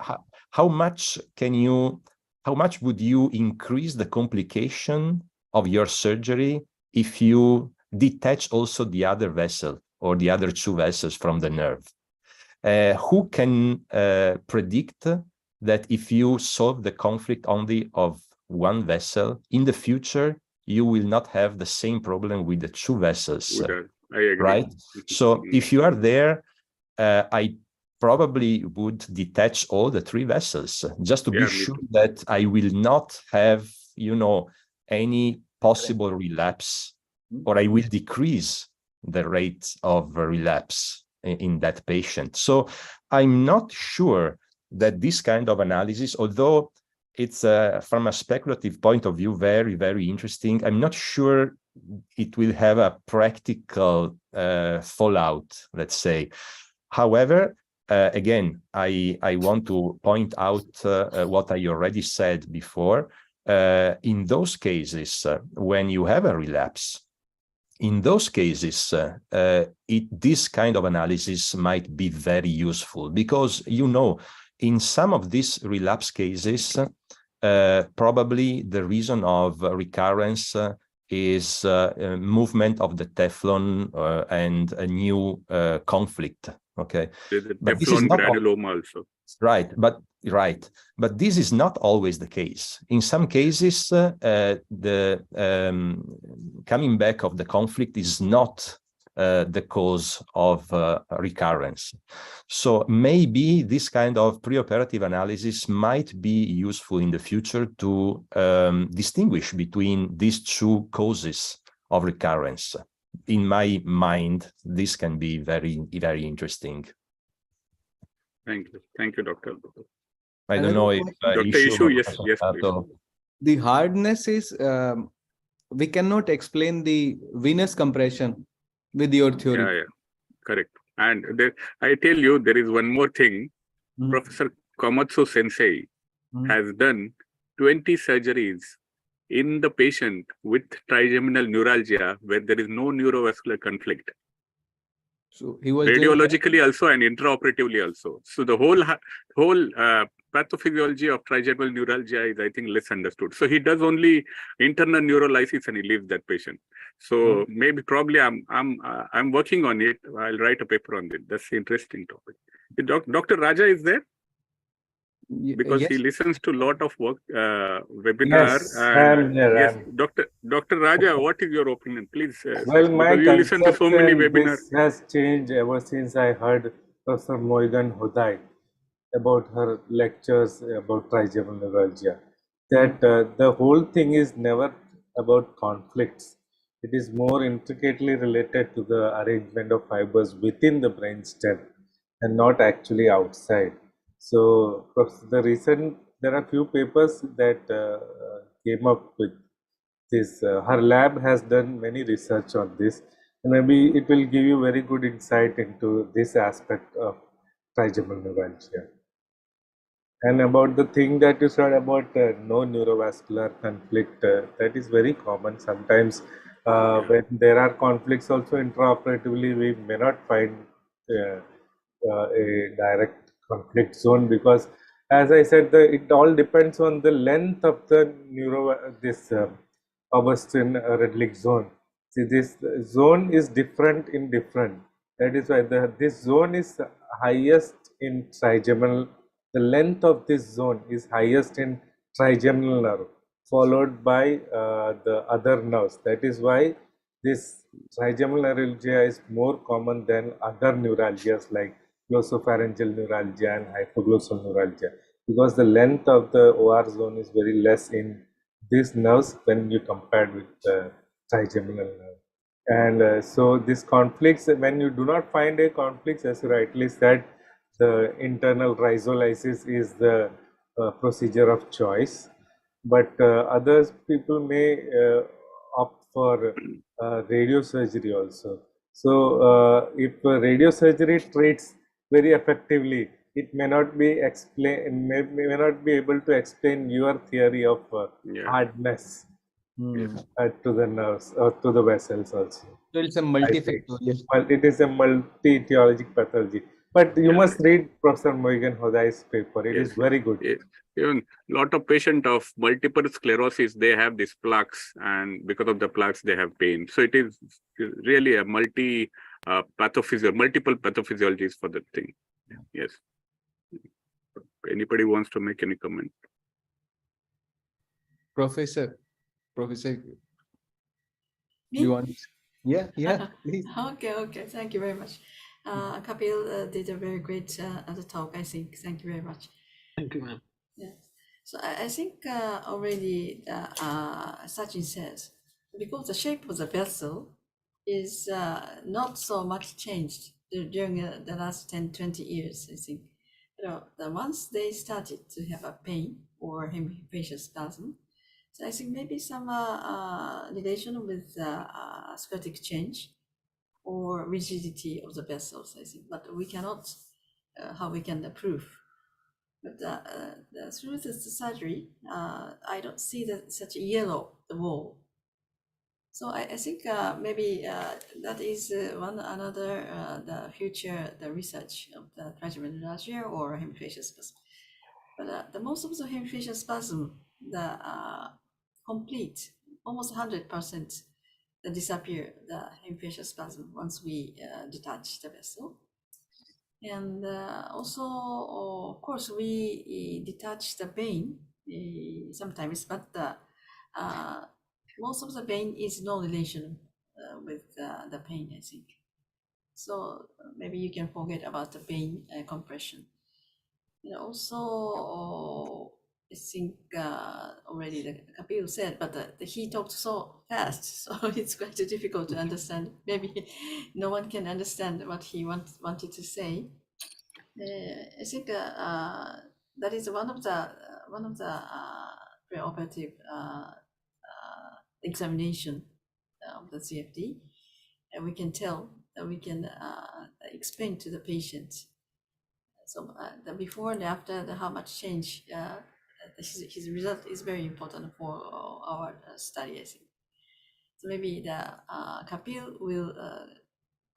how much would you increase the complication of your surgery if you detach also the other vessel or the other two vessels from the nerve. Who can predict that if you solve the conflict only of one vessel, in the future, you will not have the same problem with the two vessels, I agree. right? So if you are there, I probably would detach all the three vessels just to be sure that I will not have, any possible relapse, or I will decrease the rate of relapse in that patient. So I'm not sure that this kind of analysis, although it's from a speculative point of view, very, very interesting, I'm not sure it will have a practical fallout, let's say. However, again, I want to point out what I already said before. In those cases, when you have a relapse, in those cases, this kind of analysis might be very useful because, in some of these relapse cases, probably the reason of recurrence is movement of the Teflon and a new conflict. Okay, but this is not granuloma also. Right, but this is not always the case. In some cases, the coming back of the conflict is not the cause of recurrence. So maybe this kind of preoperative analysis might be useful in the future to distinguish between these two causes of recurrence. In my mind, this can be very, very interesting. Thank you, Doctor. I don't know if Dr. Ishu, yes, please. The hardness is we cannot explain the venous compression with your theory. Yeah, correct. And I tell you, there is one more thing. Professor Komatsu Sensei has done 20 surgeries in the patient with trigeminal neuralgia where there is no neurovascular conflict. So he was radiologically also and intraoperatively also. So the whole pathophysiology of trigeminal neuralgia is, I think, less understood. So he does only internal neurolysis and he leaves that patient. So probably I'm working on it. I'll write a paper on it. That's an interesting topic. Dr. Raja is there? Because he listens to a lot of work webinar. Yes, Dr. Raja, what is your opinion, please? Well, my you listen to so many webinars. This has changed ever since I heard Professor Moigan Hodai about her lectures about trigeminal neuralgia. That the whole thing is never about conflicts. It is more intricately related to the arrangement of fibers within the brainstem and not actually outside. So there are few papers that came up with this. Her lab has done many research on this, and maybe it will give you very good insight into this aspect of trigeminal neuralgia. And about the thing that you said about no neurovascular conflict, that is very common. Sometimes when there are conflicts also intraoperatively, we may not find a direct conflict zone because, as I said, it all depends on the length of the Augustin-Redlich zone. See, this zone is different in different. That is why this zone is highest in trigeminal. The length of this zone is highest in trigeminal nerve, followed by the other nerves. That is why this trigeminal neuralgia is more common than other neuralgias like glossopharyngeal neuralgia and hypoglossal neuralgia, because the length of the OR zone is very less in these nerves when you compare with the trigeminal nerve. And so this conflicts, when you do not find a conflict, as you rightly said, the internal rhizolysis is the procedure of choice, but others people may opt for radiosurgery also. So if radiosurgery treats very effectively, it may not be may not be able to explain your theory of hardness to the nerves or to the vessels also. So it's a multifactorial. Well, it is a multi-etiologic pathology. But you Yeah. must read Professor Moigan Hodai's paper. It is very good. Even lot of patient of multiple sclerosis, they have these plaques, and because of the plaques, they have pain. So it is really a multiple pathophysiologies for that thing. Yes. Anybody wants to make any comment? Professor, Me? you want? Yeah, please. Okay. Thank you very much. Kapil did a very great talk, I think. Thank you very much. Thank you, ma'am. Yeah. So I think already Sachin says, because the shape of the vessel is not so much changed during the last 10, 20 years, I think. Once they started to have a pain or hemifacial spasm, so I think maybe some relation with scotic change or rigidity of the vessels, I think, but we cannot, how we can prove. But through the surgery, I don't see such a yellow the wall. So I think maybe that is another the future the research of the trigeminal neuralgia or hemifacial spasm. But the most of the hemifacial spasm, the complete almost 100% disappear the hemifacial spasm once we detach the vessel. And also, of course, we detach the vein sometimes, but most of the vein is no relation with the pain, I think. So maybe you can forget about the vein compression. And also, I think already the Kapil said, but he talked so fast, so it's quite difficult to understand. Maybe no one can understand what he wanted to say. I think that is one of the preoperative examination of the CFD, and we can tell that we can explain to the patient. So the before and after, how much change his result is very important for our study, I think. So maybe the Kapil will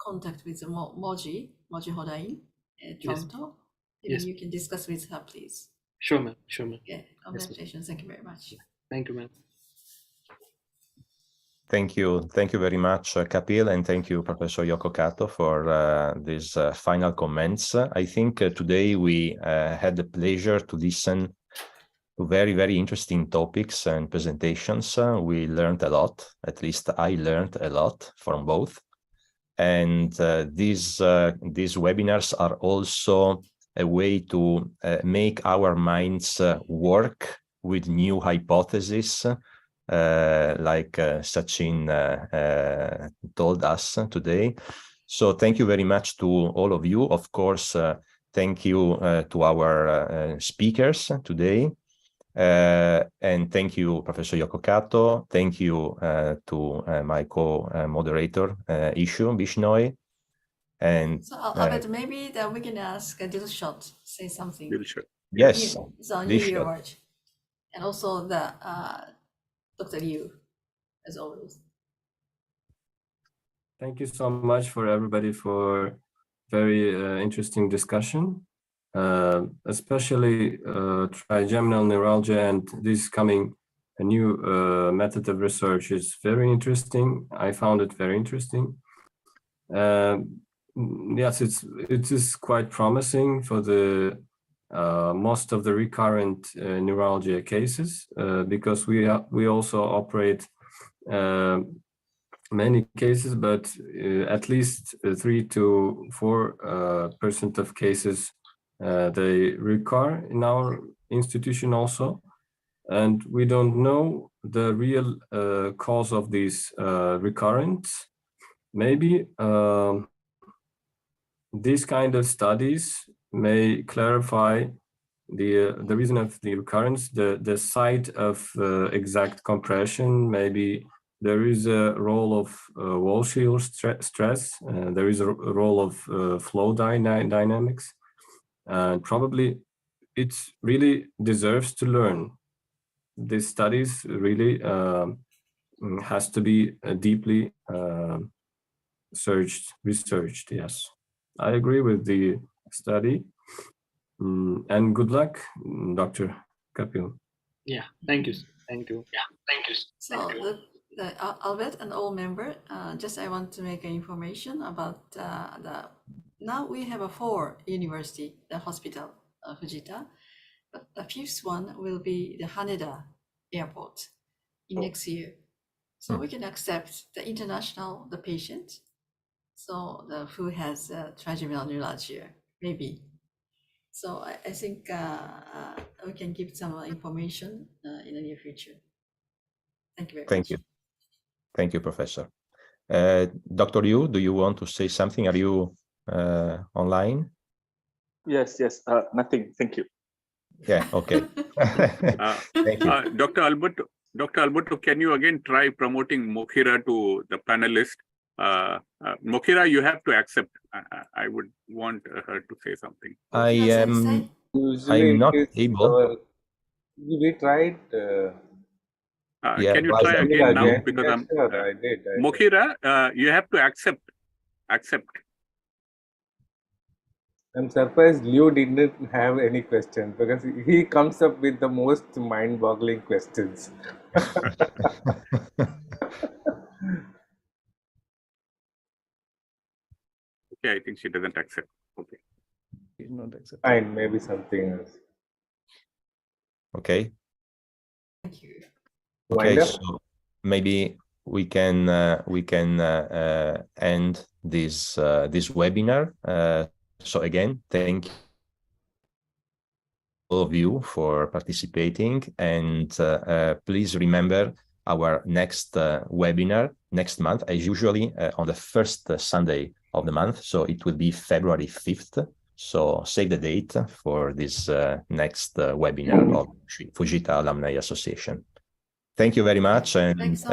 contact with Moji Hodai at Toronto. Maybe Yes. you can discuss with her, please. Sure, ma'am. Okay, congratulations. Thank you very much. Thank you, ma'am. Thank you very much, Kapil, and thank you, Professor Yoko Kato, for these final comments. I think today we had the pleasure to listen to very, very interesting topics and presentations. We learned a lot, at least I learned a lot from both. And these webinars are also a way to make our minds work with new hypotheses, like Sachin told us today. So thank you very much to all of you. Of course, thank you to our speakers today. And thank you, Professor Yoko Kato. Thank you to my co-moderator, Ishu Bishnoi. And so Albert, maybe that we can ask Dilshot say something. Dilshot. Yes, So New Year watch, and also the Dr. Liu, as always. Thank you so much for everybody for very interesting discussion, especially trigeminal neuralgia, and this coming a new method of research is very interesting. I found it very interesting. Yes, it is quite promising for the most of the recurrent neuralgia cases, because we also operate many cases, but at least 3 to 4% of cases they recur in our institution also, and we don't know the real cause of these recurrence. Maybe these kind of studies may clarify the reason of the recurrence, the site of exact compression. Maybe there is a role of wall shear stress, there is a role of flow dynamics, and probably it really deserves to learn. These studies really has to be deeply researched. Yes, I agree with the study. And good luck, Dr. Kapil. Yeah, thank you. Thank you. So Albert and all member, just I want to make information about now we have a 4 university, the hospital, Fujita, but the 5th one will be the Haneda airport in next year. So we can accept the international, the patient, so who has trigeminal neuralgia, maybe. So I think we can give some information in the near future. Thank you very much. Thank you. Thank you, Professor. Dr. Yu, do you want to say something? Are you online? Yes, nothing. Thank you. Yeah, okay. Thank you. Dr. Alberto, can you again try promoting Mokhira to the panelists? Mokhira, you have to accept. I would want her to say something. I'm Usually not it is able. we tried. Yeah, can you try again now? Because Yeah, I'm sure, I did. Mokhira, you have to accept. I'm surprised Liu didn't have any questions because he comes up with the most mind-boggling questions. Okay, I think she doesn't accept. Okay. Not accept. Fine, maybe something else. Okay. Thank you. Okay, Wind up? so maybe we can end this this webinar. So again, thank you all of you for participating, and please remember our next webinar next month, as usually on the first Sunday of the month. So it will be February 5th. So save the date for this next webinar of Fujita Alumni Association. Thank you very much. And Thanks so